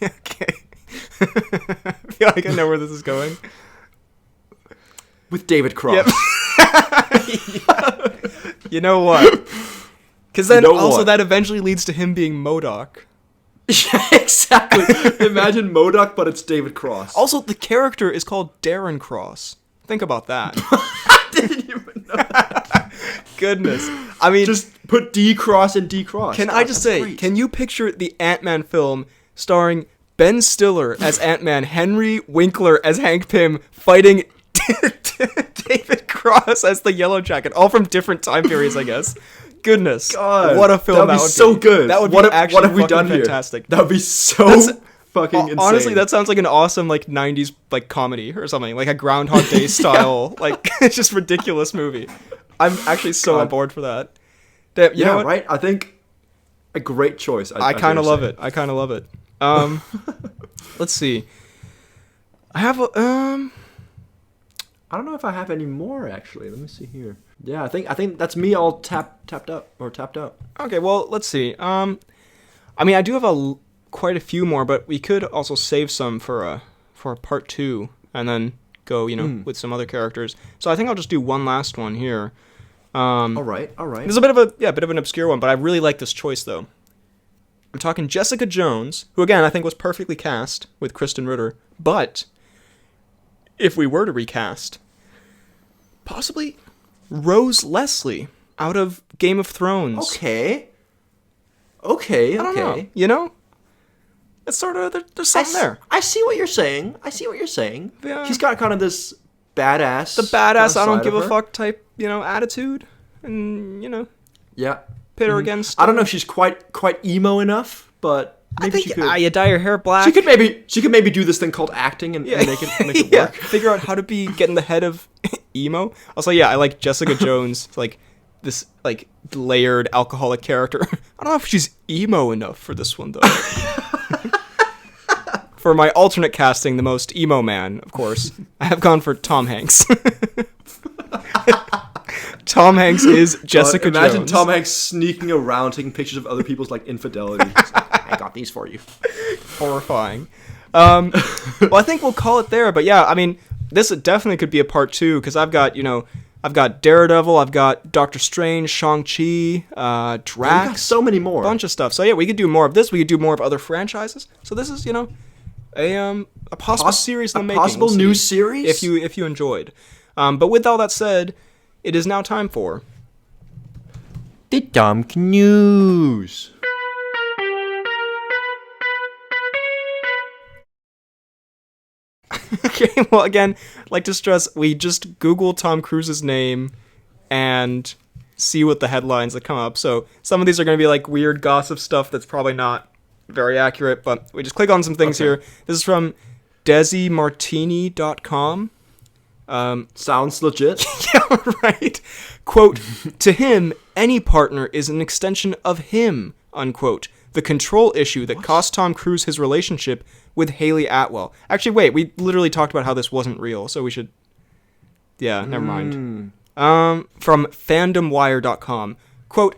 Okay. I feel like I know where this is going. With David Cross. Yep. You know what? Because then that eventually leads to him being MODOK. Yeah, exactly. Imagine MODOK, but it's David Cross. Also, the character is called Darren Cross. Think about that. I didn't even know that. Goodness. I mean, just put D Cross and D Cross. I just say, great. Can you picture the Ant-Man film starring Ben Stiller as Ant-Man, Henry Winkler as Hank Pym, fighting David Cross as the Yellowjacket, all from different time periods, I guess. Goodness. God, what a film that would be. So good. That would be actually what have we done fantastic. That would be so fucking insane. Honestly, that sounds like an awesome 90s comedy or something, like a Groundhog Day style, it's just ridiculous movie. I'm actually so on board for that. Damn, you know what? Right? I think a great choice. I kind of love it. Let's see. I have I don't know if I have any more actually. Let me see here. Yeah, I think that's me all tapped out. Okay, well, let's see. I mean, I do have quite a few more, but we could also save some for a part 2 and then go, with some other characters. So I think I'll just do one last one here. All right. This is a bit of an obscure one, but I really like this choice though. I'm talking Jessica Jones, who again I think was perfectly cast with Kristen Ritter, but if we were to recast, possibly Rose Leslie out of Game of Thrones. Okay. I don't know. It's sort of there's something there. I see what you're saying. Yeah. She's got kind of this badass. The badass, I don't side give of a her. fuck type, attitude, and Yeah. pit her against. I don't know if she's quite emo enough, but maybe she could. You dye your hair black. She could maybe do this thing called acting and make it work. Figure out how to get in the head of emo. Also, I like Jessica Jones, like this like layered alcoholic character. I don't know if she's emo enough for this one though. For my alternate casting, the most emo man, of course, I have gone for Tom Hanks. Tom Hanks is Jessica Jones. Imagine Tom Hanks sneaking around, taking pictures of other people's infidelity. I got these for you. Horrifying. Well, I think we'll call it there. But yeah, I mean, this definitely could be a part 2 because I've got Daredevil, I've got Doctor Strange, Shang-Chi, Drax, got so many more, a bunch of stuff. So yeah, we could do more of this. We could do more of other franchises. So this is a possible series in the making. Possible new series if you enjoyed. But with all that said, it is now time for the Cnews. Okay, well, again, like to stress, we just Google Tom Cruise's name and see what the headlines that come up. So some of these are going to be like weird gossip stuff that's probably not very accurate, but we just click on some things here. This is from DesiMartini.com. Sounds legit. Yeah, right. Quote, to him, any partner is an extension of him, unquote. The control issue that cost Tom Cruise his relationship with Haley Atwell. Actually, wait, we literally talked about how this wasn't real, so we should... Yeah, never mind. From fandomwire.com. Quote,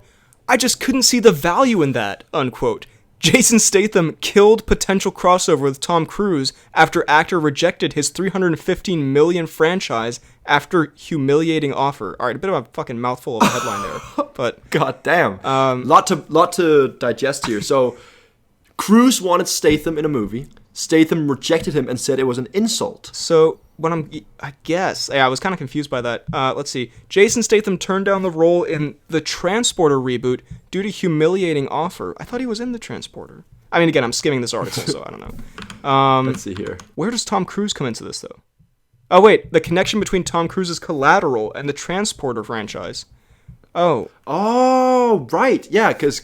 I just couldn't see the value in that, unquote. Jason Statham killed potential crossover with Tom Cruise after actor rejected his $315 million franchise after humiliating offer. All right, a bit of a fucking mouthful of a headline there, but god damn, lot to digest here. So, Cruise wanted Statham in a movie. Statham rejected him and said it was an insult. So I guess I was kind of confused by that. Let's see. Jason Statham turned down the role in the Transporter reboot due to humiliating offer. I thought he was in the Transporter. I mean, again, I'm skimming this article, so I don't know. Let's see here. Where does Tom Cruise come into this, though? Oh, wait. The connection between Tom Cruise's Collateral and the Transporter franchise. Oh, right. Yeah, because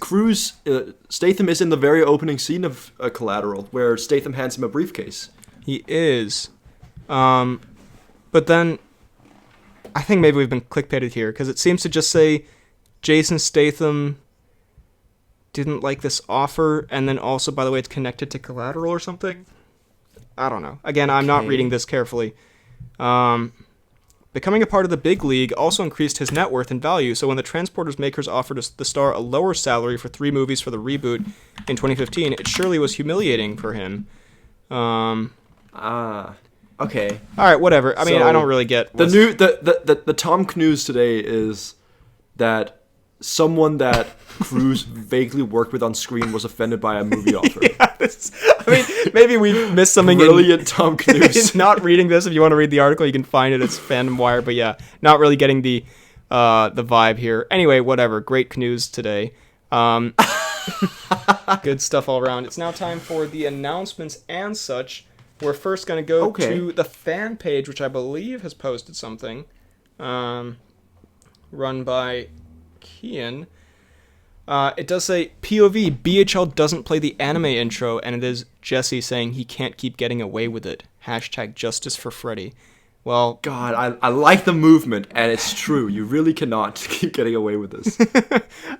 Statham is in the very opening scene of Collateral, where Statham hands him a briefcase. He is. But then, I think maybe we've been clickbaited here, because it seems to just say Jason Statham didn't like this offer, and then also, by the way, it's connected to Collateral or something. I don't know. Again, I'm not reading this carefully. Becoming a part of the big league also increased his net worth and value, so when the Transporters makers offered the star a lower salary for 3 movies for the reboot in 2015, it surely was humiliating for him. Okay. All right, whatever. I mean, I don't really get the Tom Cruise today is that someone that Cruise vaguely worked with on screen was offended by a movie offer. Yeah, maybe we missed something. Brilliant Tom Cruise. Not reading this. If you want to read the article, you can find it. It's Fandom Wire. But yeah, not really getting the vibe here. Anyway, whatever. Great Cnews today. Good stuff all around. It's now time for the announcements and such. We're first going to go to the fan page, which I believe has posted something, run by Cian. It does say, POV, BHL doesn't play the anime intro, and it is Jesse saying he can't keep getting away with it. # justice for Freddy. Well, God, I like the movement, and it's true. You really cannot keep getting away with this.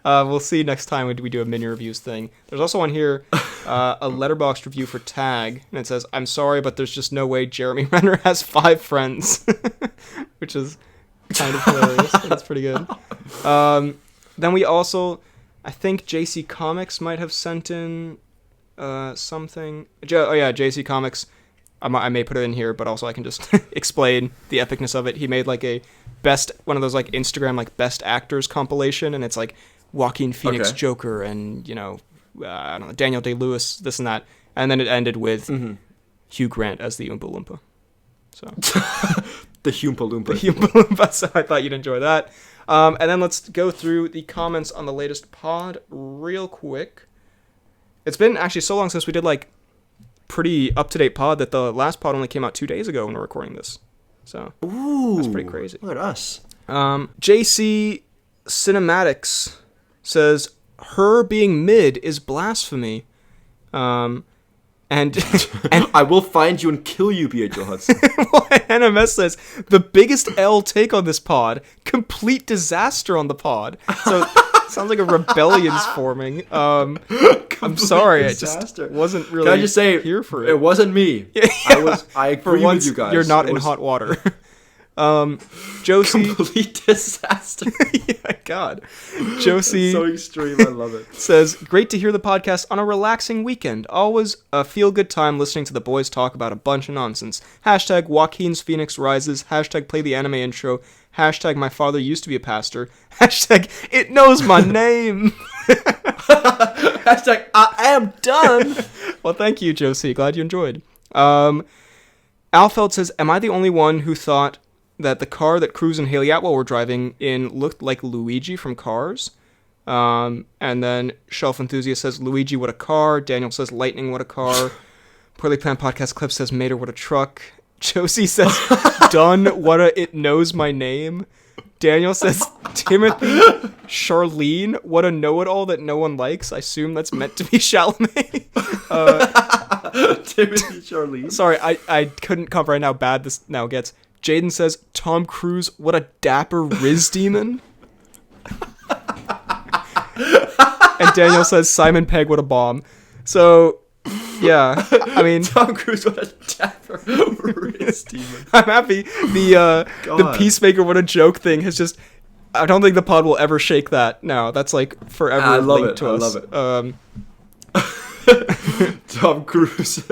We'll see next time we do a mini reviews thing. There's also one here, a Letterboxd review for Tag, and it says, I'm sorry, but there's just no way Jeremy Renner has 5 friends. Which is kind of hilarious. That's pretty good. Then we also, I think JC Comics might have sent in something. JC Comics I may put it in here, but also I can just explain the epicness of it. He made like one of those like Instagram like best actors compilation, and it's like Joaquin Phoenix Joker and I don't know, Daniel Day-Lewis, this and that, and then it ended with Hugh Grant as the Oompa Loompa. So the Oompa Loompa. The Oompa Loompa. So I thought you'd enjoy that. And then let's go through the comments on the latest pod real quick. It's been actually so long since we did like pretty up-to-date pod that the last pod only came out 2 days ago when we're recording this. So that's pretty crazy. Look at us. JC Cinematics says her being mid is blasphemy. And I will find you and kill you, Pietro Hudson. Well, NMS says the biggest L take on this pod, complete disaster on the pod. So sounds like a rebellion's forming. I'm sorry, disaster. I just wasn't really. Can I just say here for it. It wasn't me. Yeah. I agree for once, with you guys. You're not in hot water. Josie, complete disaster. Yeah, God. Josie, so extreme. I love it. Says, great to hear the podcast on a relaxing weekend. Always a feel-good time listening to the boys talk about a bunch of nonsense. Hashtag Joaquin's Phoenix Rises. Hashtag play the anime intro. Hashtag my father used to be a pastor. Hashtag it knows my name. Hashtag I am done. Well, thank you, Josie. Glad you enjoyed. Alfeld says, am I the only one who thought that the car that Cruise and Haley Atwell were driving in looked like Luigi from Cars? And then Shelf Enthusiast says, Luigi, what a car. Daniel says, Lightning, what a car. Poorly Planned Podcast Clip says, Mater, what a truck. Josie says, Done, what a it knows my name. Daniel says, Timothy Charlene, what a know-it-all that no one likes. I assume that's meant to be Chalamet. Timothy Charlene. Sorry, I couldn't comprehend how bad this now gets. Jaden says, Tom Cruise, what a dapper Riz demon. And Daniel says, Simon Pegg, what a bomb. So, yeah, I mean... Tom Cruise, what a dapper Riz demon. I'm happy. The Peacemaker, what a joke thing has just... I don't think the pod will ever shake that now. That's like forever linked to us. I love it. Tom Cruise.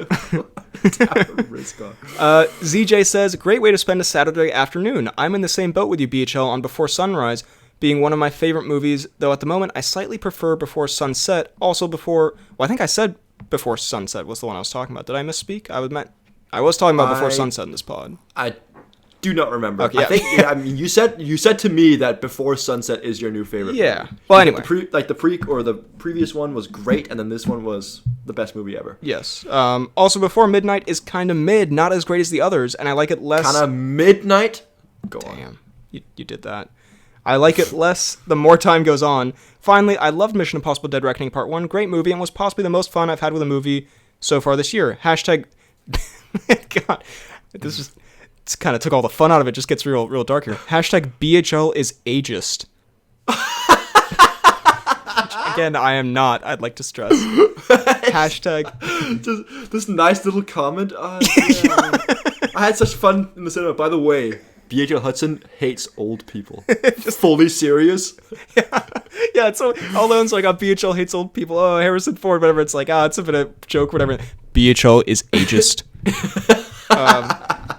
ZJ says, great way to spend a Saturday afternoon. I'm in the same boat with you, BHL, on Before Sunrise, being one of my favorite movies, though at the moment I slightly prefer Before Sunset. Also I think I said Before Sunset was the one I was talking about. Did I misspeak? I was talking about Before Sunset in this pod. I do not remember. Okay, yeah. I think I mean you said to me that Before Sunset is your new favorite. Yeah. Movie. Well, anyway, the previous one was great, and then this one was the best movie ever. Yes. Also, Before Midnight is kind of mid, not as great as the others, and I like it less. Kind of midnight. Damn, you did that. I like it less the more time goes on. Finally, I loved Mission Impossible: Dead Reckoning Part 1. Great movie, and was possibly the most fun I've had with a movie so far this year. Hashtag. God, this just. It's kind of took all the fun out of it. Just gets real dark here. Hashtag BHL is ageist. Again, I am not. I'd like to stress. Hashtag. Just this nice little comment. Yeah. I had such fun in the cinema. By the way, BHL Hudson hates old people. Just fully serious. Yeah. So all those like, BHL hates old people. Oh, Harrison Ford, whatever. It's like, it's a bit of a joke, whatever. BHL is ageist.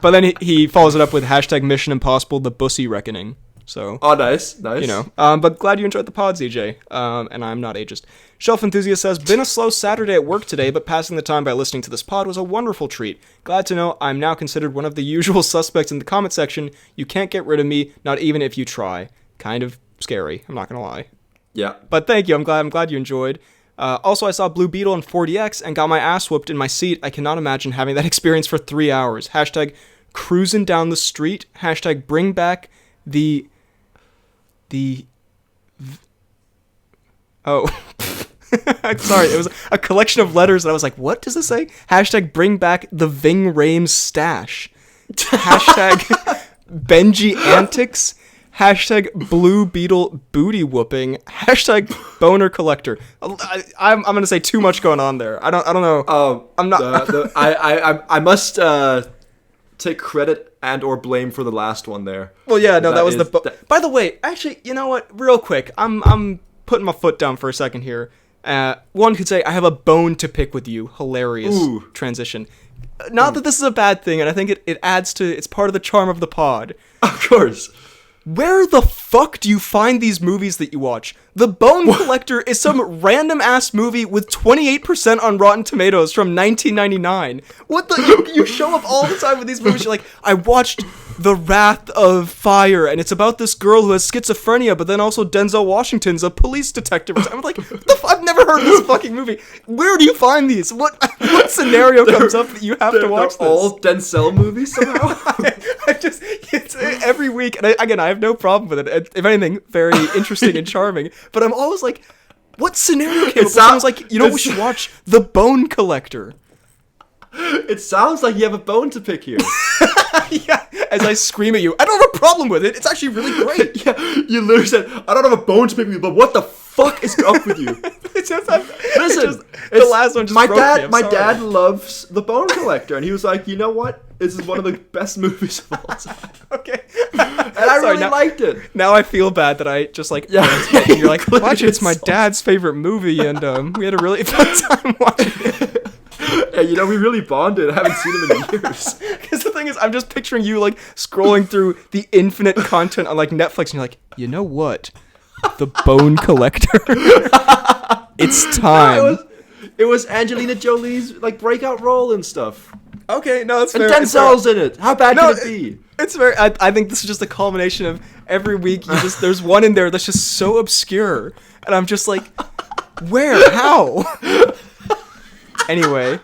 But then he follows it up with hashtag Mission Impossible: The Bussy Reckoning. So, nice. But glad you enjoyed the pod, ZJ. And I'm not ageist. Shelf Enthusiast says, been a slow Saturday at work today, but passing the time by listening to this pod was a wonderful treat. Glad to know I'm now considered one of the usual suspects in the comment section. You can't get rid of me, not even if you try. Kind of scary, I'm not gonna lie. Yeah. But thank you, I'm glad you enjoyed. Also, I saw Blue Beetle in 4DX and got my ass whooped in my seat. I cannot imagine having that experience for 3 hours. Hashtag cruising down the street. Hashtag bring back the oh. Sorry, it was a collection of letters and I was like, what does this say? Hashtag bring back the Ving Rhames stash. Hashtag Benji antics. Hashtag Blue Beetle booty whooping. Hashtag boner collector. I'm gonna say too much going on there. I don't know. I'm not. I must take credit and or blame for the last one there. Well, yeah, no, that was by the way, actually, you know what? Real quick, I'm putting my foot down for a second here. One could say, I have a bone to pick with you. Hilarious transition. Not that this is a bad thing, and I think it adds to, it's part of the charm of the pod. Of course. Where the fuck do you find these movies that you watch? The Bone Collector is some random-ass movie with 28% on Rotten Tomatoes from 1999. What the... You show up all the time with these movies, you're like, I watched The Wrath of Fire, and it's about this girl who has schizophrenia, but then also Denzel Washington's a police detective. I'm like, I've never heard of this fucking movie. Where do you find these? What scenario comes up that you have to watch they're this? all Denzel movies somehow? It's every week, and I have no problem with it. If anything, very interesting and charming. But I'm always like, what scenario came up? Sounds like, we should watch The Bone Collector. It sounds like you have a bone to pick here. Yeah, as I scream at you, I don't have a problem with it. It's actually really great. Yeah, you literally said, I don't have a bone to pick with you, but what the fuck is up with you? Listen, the last one just broke me. My dad loves The Bone Collector, and he was like, you know what? This is one of the best movies of all time. Okay. And I really liked it. Now I feel bad that I just and you're like, watch it, it's my dad's favorite movie, and we had a really fun time watching it. Yeah, we really bonded. I haven't seen him in years. Because the thing is, I'm just picturing you, scrolling through the infinite content on, Netflix, and you're like, you know what? The Bone Collector. It's time. No, it was Angelina Jolie's, breakout role and stuff. Okay, no, that's fair. And Denzel's in it. How bad can it be? It's very... I think this is just a culmination of every week, there's one in there that's just so obscure. And I'm just like, where? How? Anyway,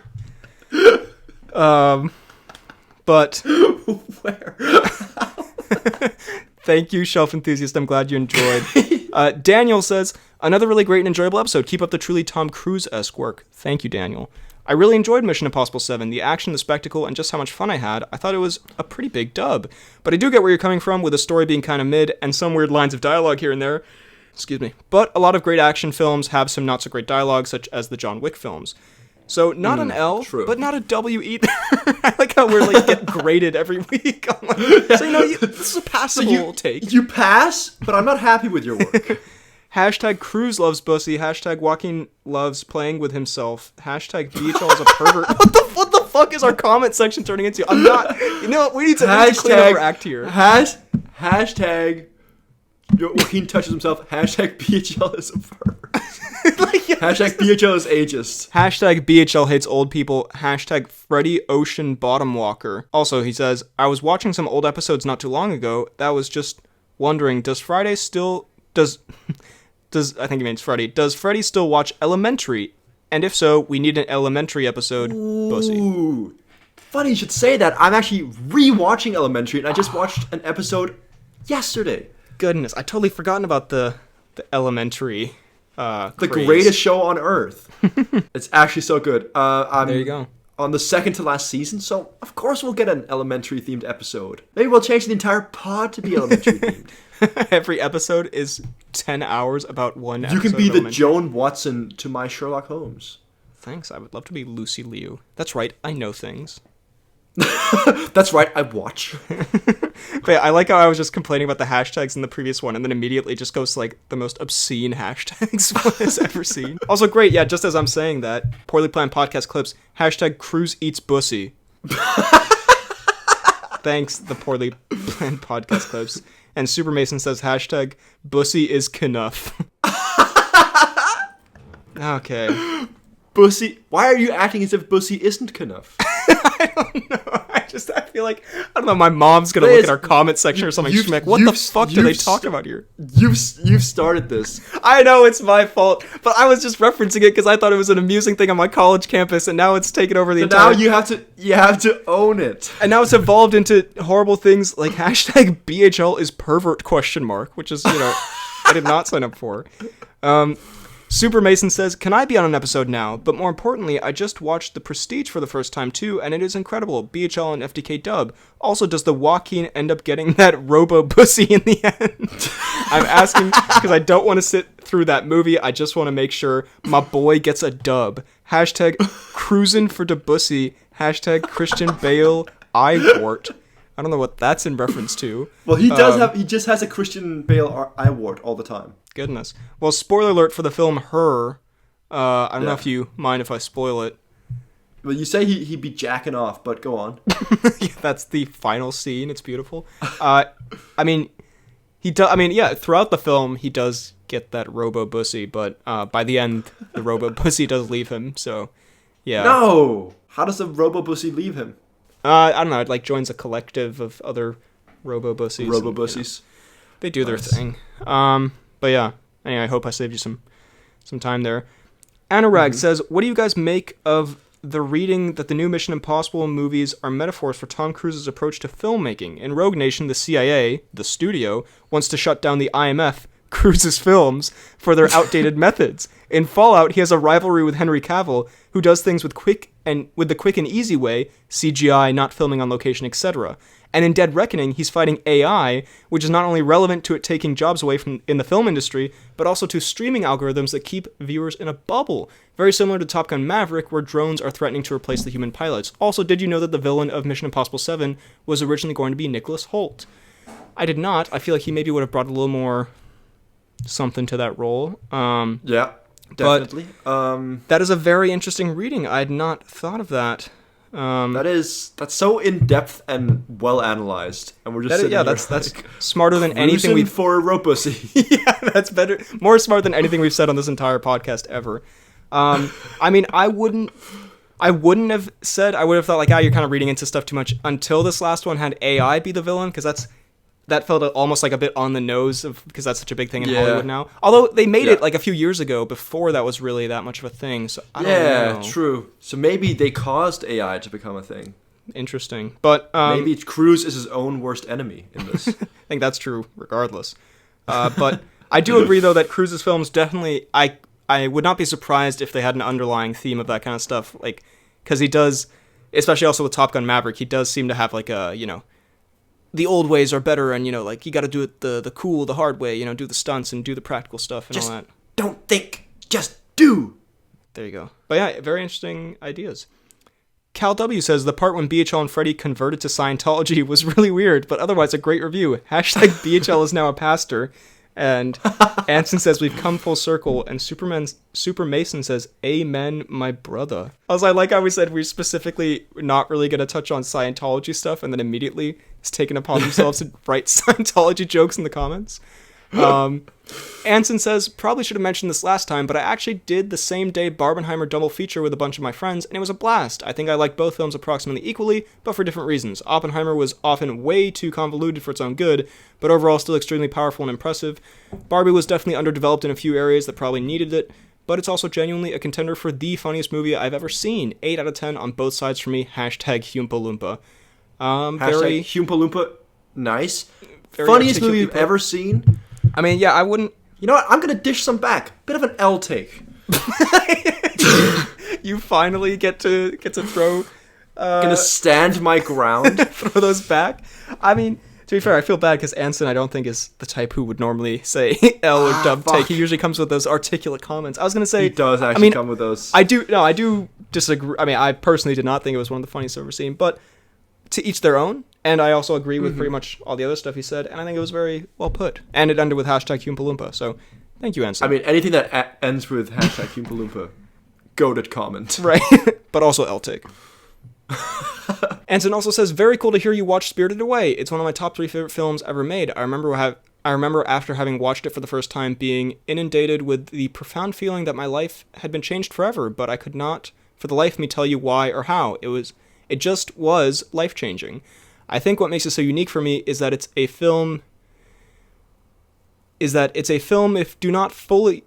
but where? Thank you, Shelf Enthusiast. I'm glad you enjoyed. Daniel says, another really great and enjoyable episode. Keep up the truly Tom Cruise-esque work. Thank you, Daniel. I really enjoyed Mission Impossible 7. The action, the spectacle, and just how much fun I had. I thought it was a pretty big dub. But I do get where you're coming from, with the story being kind of mid and some weird lines of dialogue here and there. Excuse me. But a lot of great action films have some not so great dialogue, such as the John Wick films. So not an L, true. But not a W either. I like how we're get graded every week. So this is a passable take. You pass, but I'm not happy with your work. Hashtag Cruz loves pussy. Hashtag Joaquin loves playing with himself. Hashtag BHL is a pervert. What the fuck is our comment section turning into? I'm not. We need to clean up our act here. Hashtag Joaquin touches himself. Hashtag BHL is a pervert. Hashtag BHL is ageist. Hashtag BHL hates old people. Hashtag Freddy Ocean Bottom Walker. Also, he says, I was watching some old episodes not too long ago. That was just wondering, does I think he means Freddy. Does Freddy still watch Elementary? And if so, we need an Elementary episode. Bussy. Ooh. Funny you should say that. I'm actually re-watching Elementary, and I just watched an episode yesterday. Goodness, I totally forgotten about the Elementary the craze. Greatest show on earth. It's actually so good. There you go. On the second to last season, so of course we'll get an Elementary themed episode. Maybe we'll change the entire pod to be Elementary themed. Every episode is 10 hours about one episode. You can be the Joan Watson to my Sherlock Holmes. Thanks, I would love to be Lucy Liu. That's right, I know things. That's right, I watch. But yeah, I like how I was just complaining about the hashtags in the previous one, and then immediately just goes to the most obscene hashtags one has ever seen. Also great, yeah, just as I'm saying that, Poorly Planned Podcast Clips, hashtag Cruz Eats Bussy. Thanks, the Poorly Planned Podcast Clips. And Super Mason says, hashtag Bussy is Knuff. Okay. Bussy, why are you acting as if Bussy isn't Knuff? I don't know. I feel like, I don't know, my mom's gonna look at our comment section or something. She's gonna be like, what the fuck do they talk about here? You've started this. I know it's my fault, but I was just referencing it because I thought it was an amusing thing on my college campus, and now it's taken over the entire... Now you have to own it. And now it's evolved into horrible things like hashtag BHL is pervert ? Which is, I did not sign up for. Super Mason says, can I be on an episode now? But more importantly, I just watched The Prestige for the first time too, and it is incredible. BHL and FDK dub. Also, does the Joaquin end up getting that robo-pussy in the end? I'm asking because I don't want to sit through that movie. I just want to make sure my boy gets a dub. Hashtag cruising for the bussy. Hashtag Christian Bale eye wart. I don't know what that's in reference to. Well, he just has a Christian Bale eye wart all the time. Goodness. Well, spoiler alert for the film Her. I don't know if you mind if I spoil it. Well, you say he'd be jacking off, but go on. Yeah, that's the final scene. It's beautiful. I mean, throughout the film, he does get that robo-bussy, but by the end, the robo-bussy does leave him, so, yeah. No! How does the robo-bussy leave him? I don't know, it, like, joins a collective of other robo-bussies. Robo-bussies. They do their thing. But yeah, anyway, I hope I saved you some time there. Anurag says, what do you guys make of the reading that the new Mission Impossible movies are metaphors for Tom Cruise's approach to filmmaking? In Rogue Nation, the CIA, the studio, wants to shut down the IMF, Cruise's films, for their outdated methods. In Fallout, he has a rivalry with Henry Cavill, who does things with the quick and easy way, CGI, not filming on location, etc. And in Dead Reckoning, he's fighting AI, which is not only relevant to it taking jobs away from in the film industry, but also to streaming algorithms that keep viewers in a bubble. Very similar to Top Gun Maverick, where drones are threatening to replace the human pilots. Also, did you know that the villain of Mission Impossible 7 was originally going to be Nicholas Hoult? I did not. I feel like he maybe would have brought a little more something to that role. Yeah, definitely. That is a very interesting reading. I had not thought of that. That's so in depth and well analyzed, and we're just that's smarter than anything we've for a robo-bussy. Yeah, that's better, more smart than anything we've said on this entire podcast ever. I mean, I wouldn't have said. I would have thought like, you're kind of reading into stuff too much until this last one had AI be the villain, because that felt almost like a bit on the nose because that's such a big thing in Hollywood now. Although they made it like a few years ago before that was really that much of a thing. So I don't know. Yeah, true. So maybe they caused AI to become a thing. Interesting. But maybe Cruise is his own worst enemy in this. I think that's true regardless. But I do agree though that Cruise's films definitely, I would not be surprised if they had an underlying theme of that kind of stuff, like, because he does, especially also with Top Gun Maverick, he does seem to have like a, the old ways are better, and like you got to do it the cool, the hard way, do the stunts and do the practical stuff and just all that. Don't think, just do. There you go. But yeah, very interesting ideas. Cal W says the part when BHL and Freddy converted to Scientology was really weird, but otherwise a great review. Hashtag BHL is now a pastor. And Anson says we've come full circle, and Super Mason says, amen, my brother. I like how we said we're specifically not really going to touch on Scientology stuff, and then immediately has taken upon themselves to write Scientology jokes in the comments. Anson says, probably should have mentioned this last time, but I actually did the same day Barbenheimer double feature with a bunch of my friends, and it was a blast. I think I like both films approximately equally, but for different reasons. Oppenheimer was often way too convoluted for its own good, but overall still extremely powerful and impressive. Barbie was definitely underdeveloped in a few areas that probably needed it, but it's also genuinely a contender for the funniest movie I've ever seen. 8 out of 10 on both sides for me. Hashtag Humpa Loompa. Hashtag Humpa Loompa. Nice. Funniest movie you've ever seen. I mean, yeah, I wouldn't... You know what? I'm going to dish some back. Bit of an L take. You finally get to throw... Gonna stand my ground. Throw those back. I mean, to be fair, I feel bad because Anson, I don't think, is the type who would normally say L or dub take. He usually comes with those articulate comments. I was going to say... He does actually come with those. I do disagree. I mean, I personally did not think it was one of the funniest I've ever seen, but to each their own. And I also agree with pretty much all the other stuff he said, and I think it was very well put. And it ended with hashtag Oompa Loompa, so thank you, Anson. I mean, anything that ends with hashtag Oompa Loompa, goated comment. Right, but also L-take. Anson also says, very cool to hear you watch Spirited Away. It's one of my top 3 favorite films ever made. I remember after having watched it for the first time being inundated with the profound feeling that my life had been changed forever, but I could not, for the life of me, tell you why or how. It just was life-changing. I think what makes it so unique for me is that it's a film if do not fully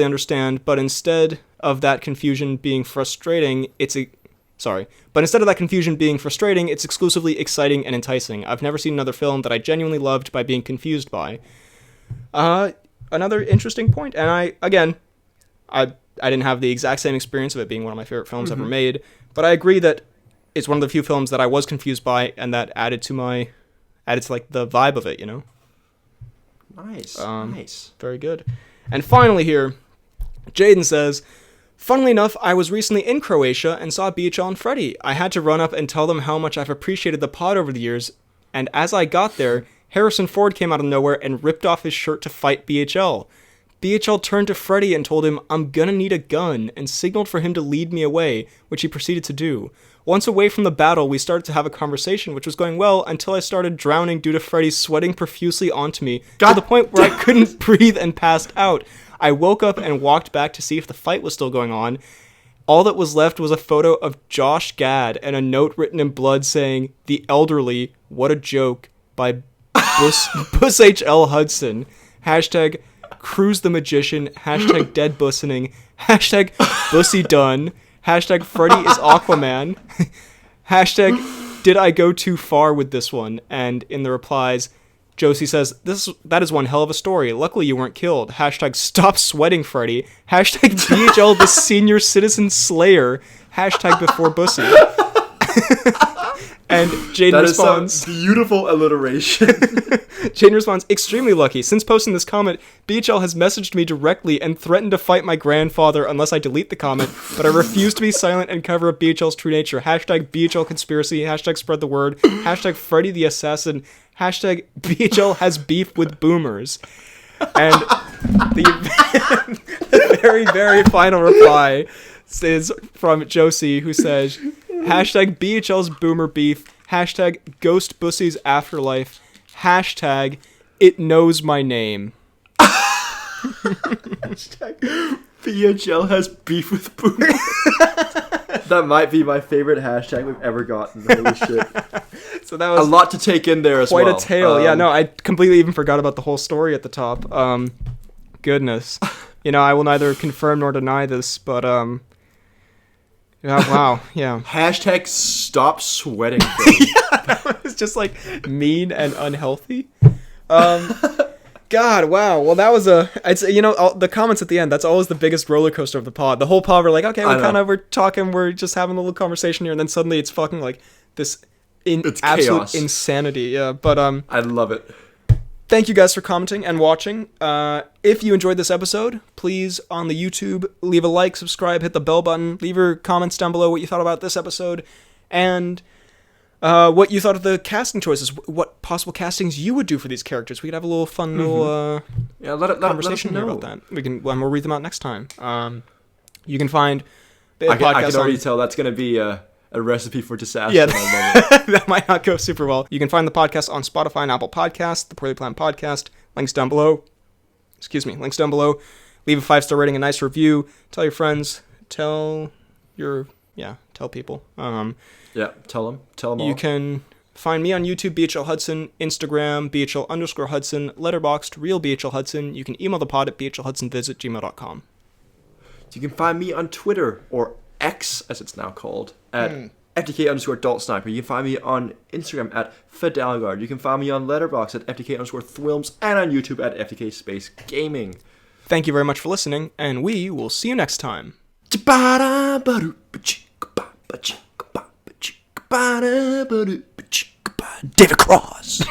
understand, but instead of that confusion being frustrating, it's exclusively exciting and enticing. I've never seen another film that I genuinely loved by being confused by. Another interesting point, and I didn't have the exact same experience of it being one of my favorite films ever made, but I agree that it's one of the few films that I was confused by, and that added to like the vibe of it, Nice. Nice. Very good. And finally here, Jaden says, funnily enough, I was recently in Croatia and saw BHL and Freddy. I had to run up and tell them how much I've appreciated the pod over the years, and as I got there, Harrison Ford came out of nowhere and ripped off his shirt to fight BHL. BHL turned to Freddy and told him, "I'm gonna need a gun," and signaled for him to lead me away, which he proceeded to do. Once away from the battle, we started to have a conversation, which was going well until I started drowning due to Freddy sweating profusely onto me, to the point where I couldn't breathe and passed out. I woke up and walked back to see if the fight was still going on. All that was left was a photo of Josh Gad and a note written in blood saying, "The elderly, what a joke," by Bus HL Hudson. Hashtag Cruise the Magician. Hashtag Dead Bussening. Hashtag Bussy Done. Hashtag Freddy is Aquaman. Hashtag Did I go too far with this one? And in the replies, Josie says, that is one hell of a story. Luckily you weren't killed. Hashtag Stop Sweating Freddy. Hashtag BHL the Senior Citizen Slayer. Hashtag Before Bussy. And Jaden responds, that is beautiful alliteration. Jaden responds, extremely lucky. Since posting this comment, BHL has messaged me directly and threatened to fight my grandfather unless I delete the comment, but I refuse to be silent and cover up BHL's true nature. Hashtag BHL conspiracy. Hashtag spread the word. Hashtag Freddy the assassin. Hashtag BHL has beef with boomers. And the very, very final reply is from Josie, who says, hashtag BHL's boomer beef, hashtag Ghost Bussy's afterlife, hashtag it knows my name. Hashtag BHL has beef with boomers. That might be my favorite hashtag we've ever gotten. Holy shit. So that was a lot to take in there as well. Quite a tale. Yeah, no, I completely even forgot about the whole story at the top. Goodness. I will neither confirm nor deny this, but yeah, wow, yeah. Hashtag stop sweating. Yeah, that was just like mean and unhealthy. God, wow. Well, that was the comments at the end, that's always the biggest roller coaster of the pod. The whole pod, we're like, okay, we're talking, we're just having a little conversation here, and then suddenly it's fucking like this absolute chaos. Insanity. Yeah, but I love it. Thank you guys for commenting and watching. If you enjoyed this episode, please, on the YouTube, leave a like, subscribe, hit the bell button, leave your comments down below what you thought about this episode, and what you thought of the casting choices, what possible castings you would do for these characters. We could have a little fun little conversation let us know about that. We'll read them out next time. You can find I can already tell that's going to be a recipe for disaster. Yeah, that might not go super well. You can find the podcast on Spotify and Apple Podcasts, the Poorly Planned Podcast. Links down below. Links down below. Leave a 5-star rating, a nice review. Tell your friends. Tell people. Yeah, tell them all. You can find me on YouTube, BHL Hudson, Instagram, BHL_Hudson, Letterboxd, Real BHL Hudson. You can email the pod at bhlhudsonviz@gmail.com. You can find me on Twitter, or X, as it's now called, at FTK_DaltSniper. You can find me on Instagram at Fidelgard. You can find me on Letterboxd at FTK_Thwilms, and on YouTube at FTK Space Gaming. Thank you very much for listening, and we will see you next time. David Cross.